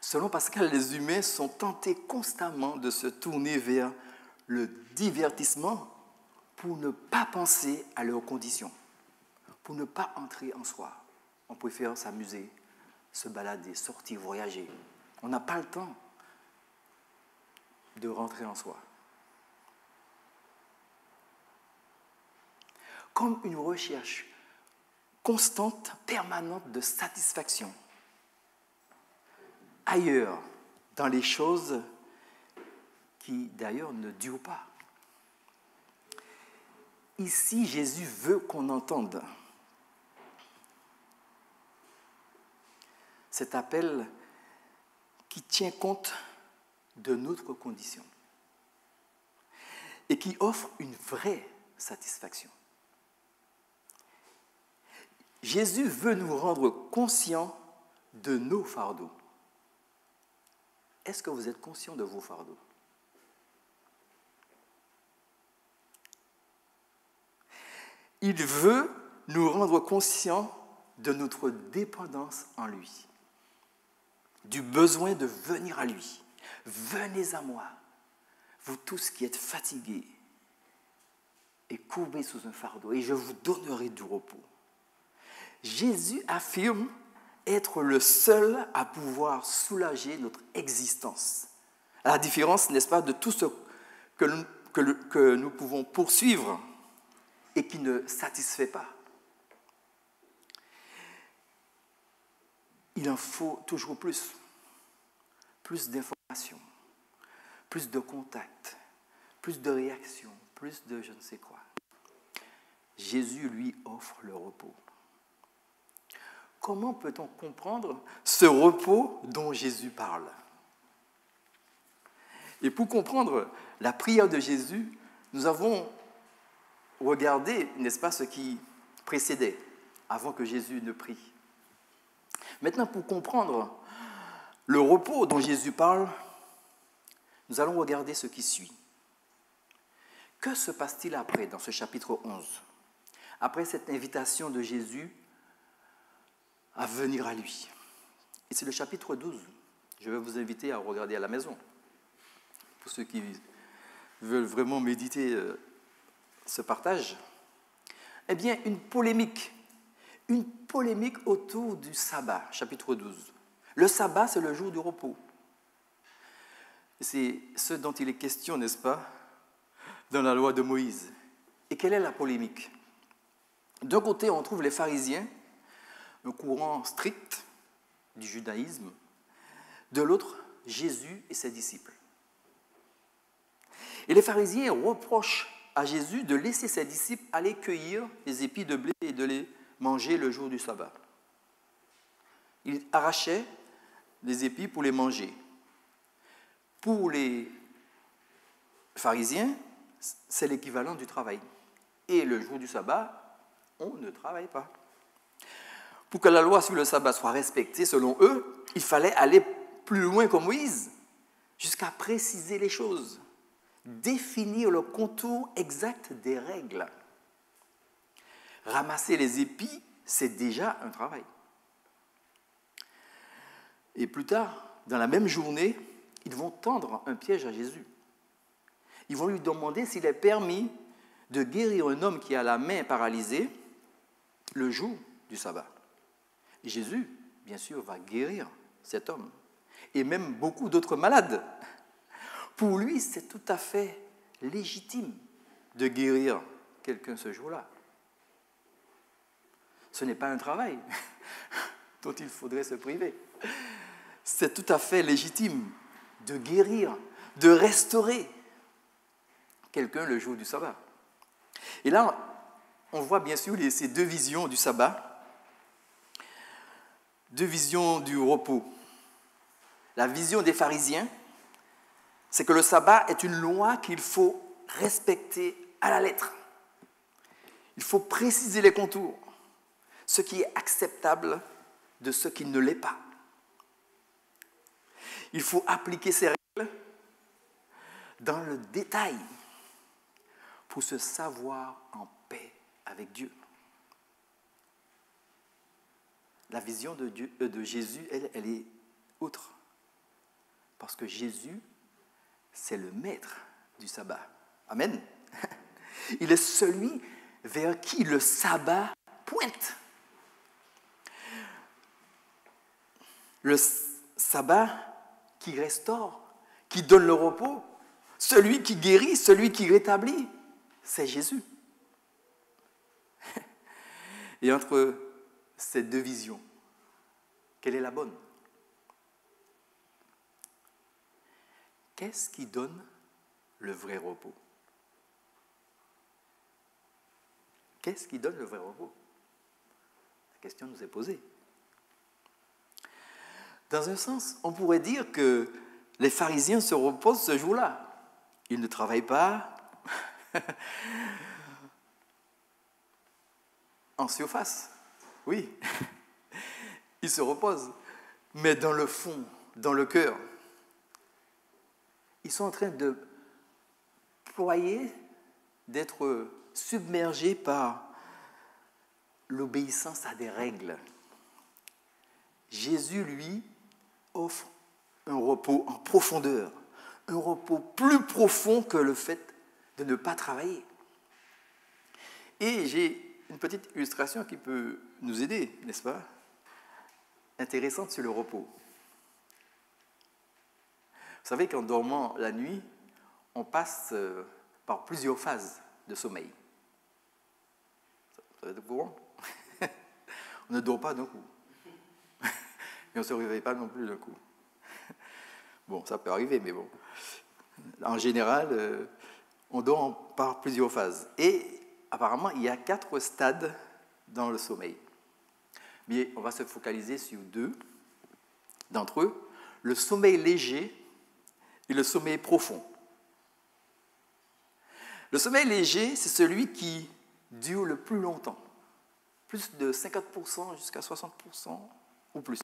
Selon Pascal, les humains sont tentés constamment de se tourner vers le divertissement pour ne pas penser à leurs conditions, pour ne pas entrer en soi. On préfère s'amuser, se balader, sortir, voyager. On n'a pas le temps de rentrer en soi. Comme une recherche constante, permanente de satisfaction. Ailleurs, dans les choses qui d'ailleurs ne durent pas. Ici, Jésus veut qu'on entende cet appel qui tient compte de notre condition et qui offre une vraie satisfaction. Jésus veut nous rendre conscients de nos fardeaux. Est-ce que vous êtes conscients de vos fardeaux? Il veut nous rendre conscients de notre dépendance en lui, du besoin de venir à lui. Venez à moi, vous tous qui êtes fatigués et courbés sous un fardeau, et je vous donnerai du repos. Jésus affirme être le seul à pouvoir soulager notre existence. À la différence, n'est-ce pas, de tout ce que nous pouvons poursuivre et qui ne satisfait pas. Il en faut toujours plus d'informations, plus de contacts, plus de réactions, plus de je ne sais quoi. Jésus, lui, offre le repos. Comment peut-on comprendre ce repos dont Jésus parle? Et pour comprendre la prière de Jésus, nous avons regardé, n'est-ce pas, ce qui précédait, avant que Jésus ne prie. Maintenant, pour comprendre le repos dont Jésus parle, nous allons regarder ce qui suit. Que se passe-t-il après, dans ce chapitre 11? Après cette invitation de Jésus à venir à lui. Et c'est le chapitre 12. Je vais vous inviter à regarder à la maison. Pour ceux qui veulent vraiment méditer ce partage. Eh bien, une polémique autour du sabbat, chapitre 12. Le sabbat, c'est le jour du repos. C'est ce dont il est question, n'est-ce pas, dans la loi de Moïse. Et quelle est la polémique? D'un côté, on trouve les pharisiens, un courant strict du judaïsme. De l'autre, Jésus et ses disciples. Et les pharisiens reprochent à Jésus de laisser ses disciples aller cueillir les épis de blé et de les manger le jour du sabbat. Il arrachait les épis pour les manger. Pour les pharisiens, c'est l'équivalent du travail. Et le jour du sabbat, on ne travaille pas. Pour que la loi sur le sabbat soit respectée, selon eux, il fallait aller plus loin que Moïse, jusqu'à préciser les choses, définir le contour exact des règles. Ramasser les épis, c'est déjà un travail. Et plus tard, dans la même journée, ils vont tendre un piège à Jésus. Ils vont lui demander s'il est permis de guérir un homme qui a la main paralysée le jour du sabbat. Et Jésus, bien sûr, va guérir cet homme, et même beaucoup d'autres malades. Pour lui, c'est tout à fait légitime de guérir quelqu'un ce jour-là. Ce n'est pas un travail dont il faudrait se priver. C'est tout à fait légitime de guérir, de restaurer quelqu'un le jour du sabbat. Et là, on voit bien sûr ces deux visions du sabbat, deux visions du repos. La vision des pharisiens, c'est que le sabbat est une loi qu'il faut respecter à la lettre. Il faut préciser les contours, ce qui est acceptable de ce qui ne l'est pas. Il faut appliquer ces règles dans le détail pour se savoir en paix avec Dieu. La vision de Jésus, elle est autre. Parce que Jésus, c'est le maître du sabbat. Amen. Il est celui vers qui le sabbat pointe. Le sabbat qui restaure, qui donne le repos, celui qui guérit, celui qui rétablit, c'est Jésus. Et entre ces deux visions, quelle est la bonne? Qu'est-ce qui donne le vrai repos? Qu'est-ce qui donne le vrai repos? La question nous est posée. Dans un sens, on pourrait dire que les pharisiens se reposent ce jour-là. Ils ne travaillent pas en surface. Oui, ils se reposent. Mais dans le fond, dans le cœur, ils sont en train de ployer, d'être submergés par l'obéissance à des règles. Jésus, lui, offre un repos en profondeur, un repos plus profond que le fait de ne pas travailler. Et j'ai une petite illustration qui peut nous aider, n'est-ce pas? Intéressante sur le repos. Vous savez qu'en dormant la nuit, on passe par plusieurs phases de sommeil. Ça va être au courant? On ne dort pas d'un coup. Et on ne se réveille pas non plus d'un coup. Bon, ça peut arriver, mais bon. En général, on dort par plusieurs phases. Et apparemment, il y a 4 stades dans le sommeil. Mais on va se focaliser sur 2 d'entre eux. Le sommeil léger et le sommeil profond. Le sommeil léger, c'est celui qui dure le plus longtemps. Plus de 50% jusqu'à 60% ou plus.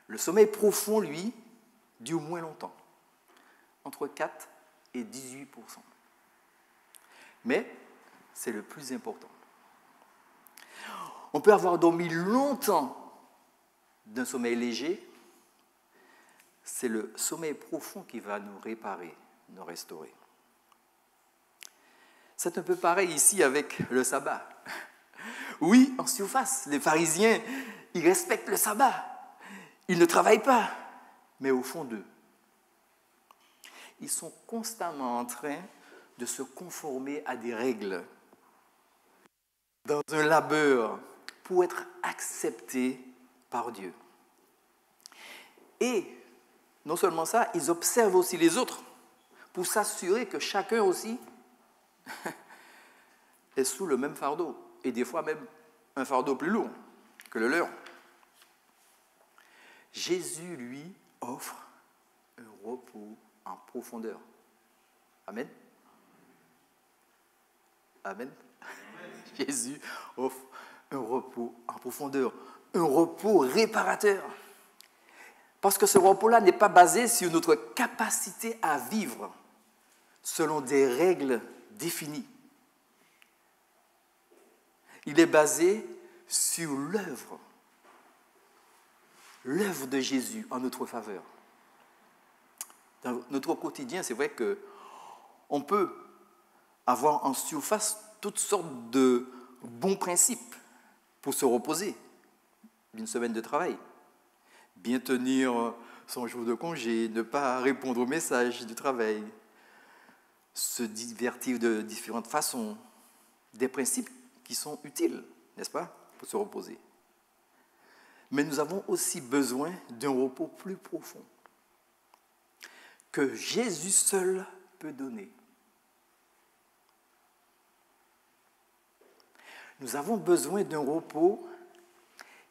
Le sommeil profond, lui, dure moins longtemps, entre 4 et 18%. Mais c'est le plus important. On peut avoir dormi longtemps d'un sommeil léger, c'est le sommeil profond qui va nous réparer, nous restaurer. C'est un peu pareil ici avec le sabbat. Oui, en surface, les pharisiens, ils respectent le sabbat. Ils ne travaillent pas, mais au fond d'eux, ils sont constamment en train de se conformer à des règles dans un labeur pour être acceptés par Dieu. Et non seulement ça, ils observent aussi les autres pour s'assurer que chacun aussi est sous le même fardeau, et des fois même un fardeau plus lourd que le leur. Jésus, lui, offre un repos en profondeur. Amen. Amen. Jésus offre un repos en profondeur, un repos réparateur. Parce que ce repos-là n'est pas basé sur notre capacité à vivre selon des règles définies. Il est basé sur l'œuvre de Jésus en notre faveur. Dans notre quotidien, c'est vrai qu'on peut avoir en surface toutes sortes de bons principes pour se reposer d'une semaine de travail. Bien tenir son jour de congé, ne pas répondre aux messages du travail, se divertir de différentes façons, des principes qui sont utiles, n'est-ce pas, pour se reposer. Mais nous avons aussi besoin d'un repos plus profond que Jésus seul peut donner. Nous avons besoin d'un repos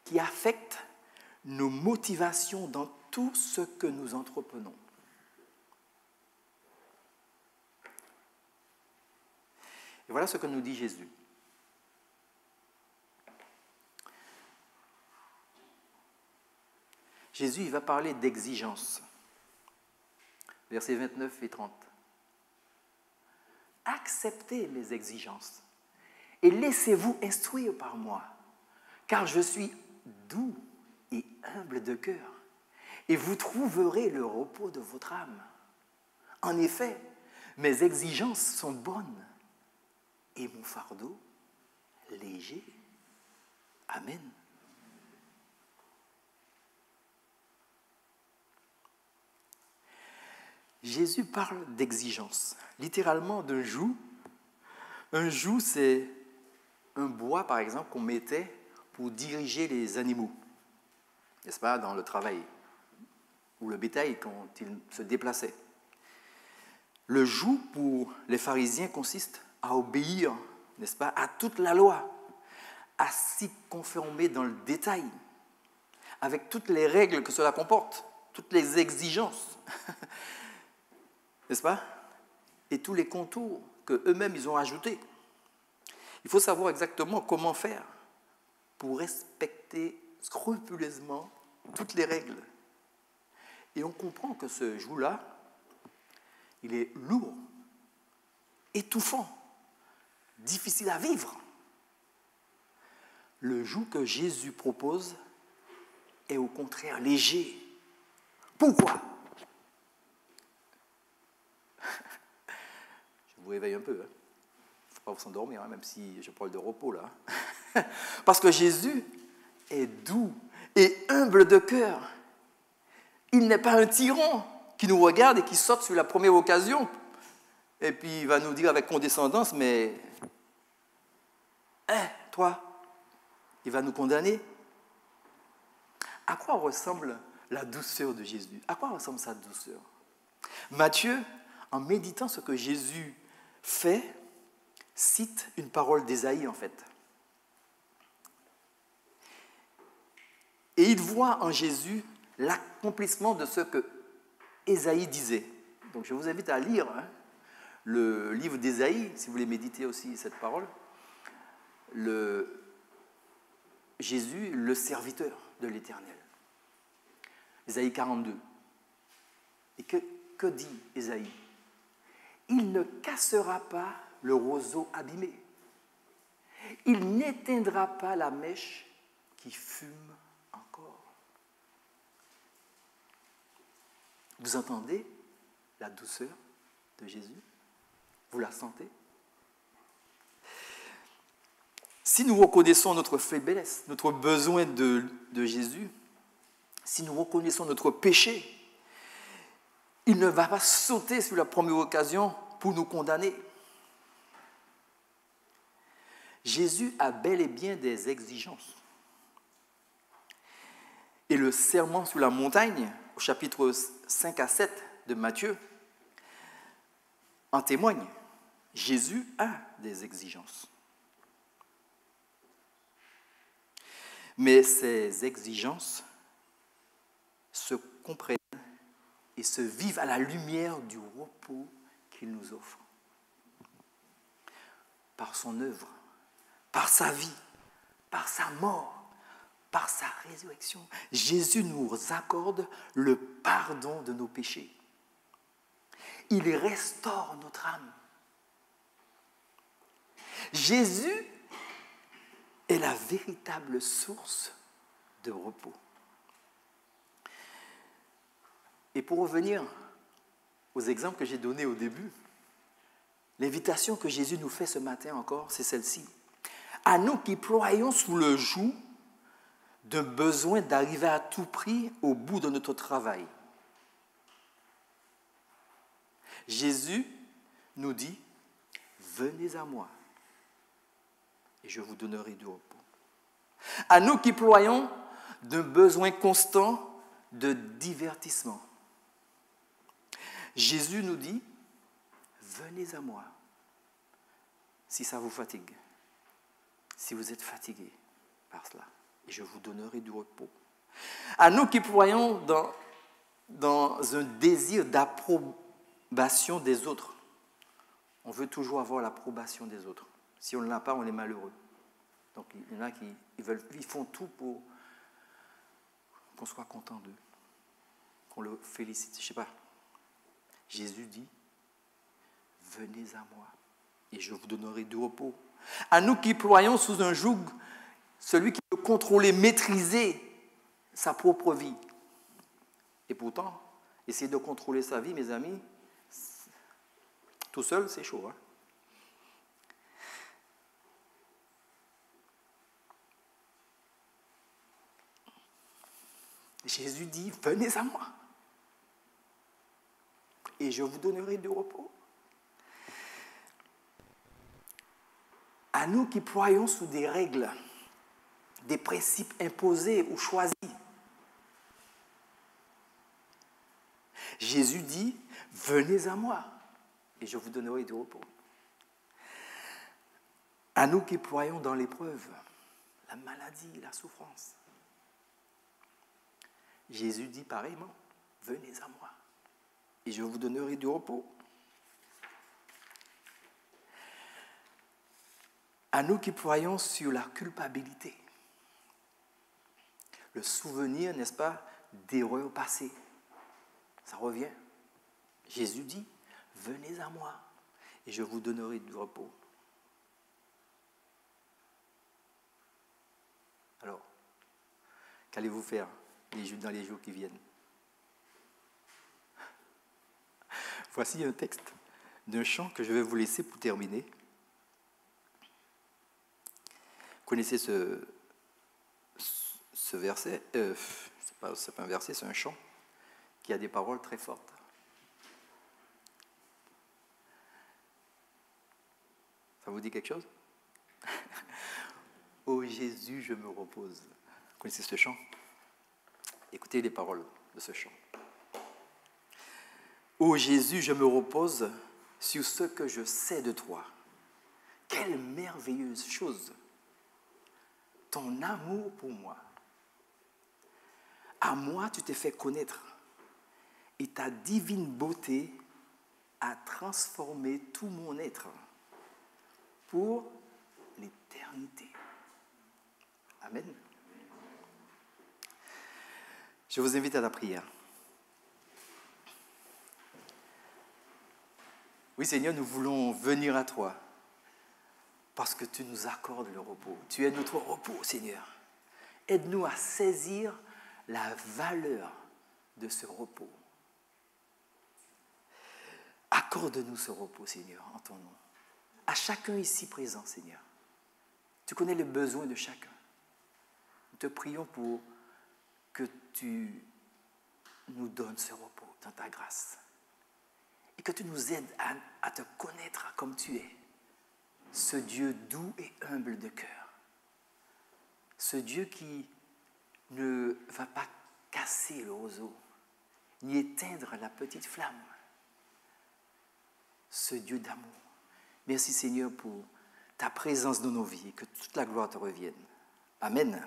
qui affecte nos motivations dans tout ce que nous entreprenons. Et voilà ce que nous dit Jésus. Jésus, il va parler d'exigence. Versets 29 et 30. Acceptez mes exigences et laissez-vous instruire par moi, car je suis doux et humble de cœur, et vous trouverez le repos de votre âme. En effet, mes exigences sont bonnes et mon fardeau léger. Amen. Jésus parle d'exigence, littéralement d'un joug. Un joug, c'est un bois, par exemple, qu'on mettait pour diriger les animaux, n'est-ce pas, dans le travail, ou le bétail quand il se déplaçait. Le joug, pour les pharisiens, consiste à obéir, n'est-ce pas, à toute la loi, à s'y conformer dans le détail, avec toutes les règles que cela comporte, toutes les exigences, n'est-ce pas, et tous les contours qu'eux-mêmes ils ont ajoutés. Il faut savoir exactement comment faire pour respecter scrupuleusement toutes les règles. Et on comprend que ce joug-là, il est lourd, étouffant, difficile à vivre. Le joug que Jésus propose est au contraire léger. Pourquoi ? Je vous réveille un peu. Il ne faut pas vous s'endormir, même si je parle de repos là. Parce que Jésus est doux et humble de cœur. Il n'est pas un tyran qui nous regarde et qui saute sur la première occasion et puis il va nous dire avec condescendance, mais toi, il va nous condamner. À quoi ressemble la douceur de Jésus ? À quoi ressemble sa douceur ? Matthieu, en méditant ce que Jésus fait, cite une parole d'Ésaïe en fait. Et il voit en Jésus l'accomplissement de ce que Ésaïe disait. Donc je vous invite à lire le livre d'Ésaïe, si vous voulez méditer aussi cette parole. Jésus, le serviteur de l'Éternel. Ésaïe 42. Et que dit Ésaïe ? Il ne cassera pas le roseau abîmé. Il n'éteindra pas la mèche qui fume encore. Vous entendez la douceur de Jésus ? Vous la sentez ? Si nous reconnaissons notre faiblesse, notre besoin de Jésus, si nous reconnaissons notre péché, Il ne va pas sauter sur la première occasion pour nous condamner. Jésus a bel et bien des exigences. Et le sermon sur la montagne, au chapitre 5 à 7 de Matthieu, en témoigne. Jésus a des exigences. Mais ces exigences se comprennent et se vivent à la lumière du repos qu'il nous offre. Par son œuvre, par sa vie, par sa mort, par sa résurrection, Jésus nous accorde le pardon de nos péchés. Il restaure notre âme. Jésus est la véritable source de repos. Et pour revenir aux exemples que j'ai donnés au début, l'invitation que Jésus nous fait ce matin encore, c'est celle-ci. À nous qui ployons sous le joug d'un besoin d'arriver à tout prix au bout de notre travail. Jésus nous dit, venez à moi et je vous donnerai du repos. À nous qui ployons d'un besoin constant de divertissement. Jésus nous dit, venez à moi si ça vous fatigue, si vous êtes fatigué par cela, et je vous donnerai du repos. À nous qui ployons dans un désir d'approbation des autres. On veut toujours avoir l'approbation des autres. Si on ne l'a pas, on est malheureux. Donc il y en a qui ils font tout pour qu'on soit content d'eux, qu'on le félicite. Je ne sais pas. Jésus dit, venez à moi et je vous donnerai du repos. À nous qui ployons sous un joug, celui qui peut contrôler, maîtriser sa propre vie. Et pourtant, essayer de contrôler sa vie, mes amis, tout seul, c'est chaud. Hein? Jésus dit, venez à moi et je vous donnerai du repos. À nous qui ployons sous des règles, des principes imposés ou choisis. Jésus dit, venez à moi et je vous donnerai du repos. À nous qui ployons dans l'épreuve, la maladie, la souffrance. Jésus dit pareillement, venez à moi et je vous donnerai du repos. À nous qui ployons sur la culpabilité, le souvenir, n'est-ce pas, d'erreurs passées. Ça revient. Jésus dit, venez à moi et je vous donnerai du repos. Alors, qu'allez-vous faire dans les jours qui viennent? Voici un texte d'un chant que je vais vous laisser pour terminer. Vous connaissez ce verset, c'est pas un verset, c'est un chant qui a des paroles très fortes. Ça vous dit quelque chose? Ô Jésus, je me repose. Vous connaissez ce chant? Écoutez les paroles de ce chant. Ô Jésus, je me repose sur ce que je sais de toi. Quelle merveilleuse chose! Ton amour pour moi. À moi, tu t'es fait connaître et ta divine beauté a transformé tout mon être pour l'éternité. Amen. Je vous invite à la prière. Oui, Seigneur, nous voulons venir à toi parce que tu nous accordes le repos. Tu es notre repos, Seigneur. Aide-nous à saisir la valeur de ce repos. Accorde-nous ce repos, Seigneur, en ton nom. À chacun ici présent, Seigneur. Tu connais les besoins de chacun. Nous te prions pour que tu nous donnes ce repos dans ta grâce. et que tu nous aides à te connaître comme tu es. Ce Dieu doux et humble de cœur. Ce Dieu qui ne va pas casser le roseau, ni éteindre la petite flamme. Ce Dieu d'amour. Merci Seigneur pour ta présence dans nos vies et que toute la gloire te revienne. Amen.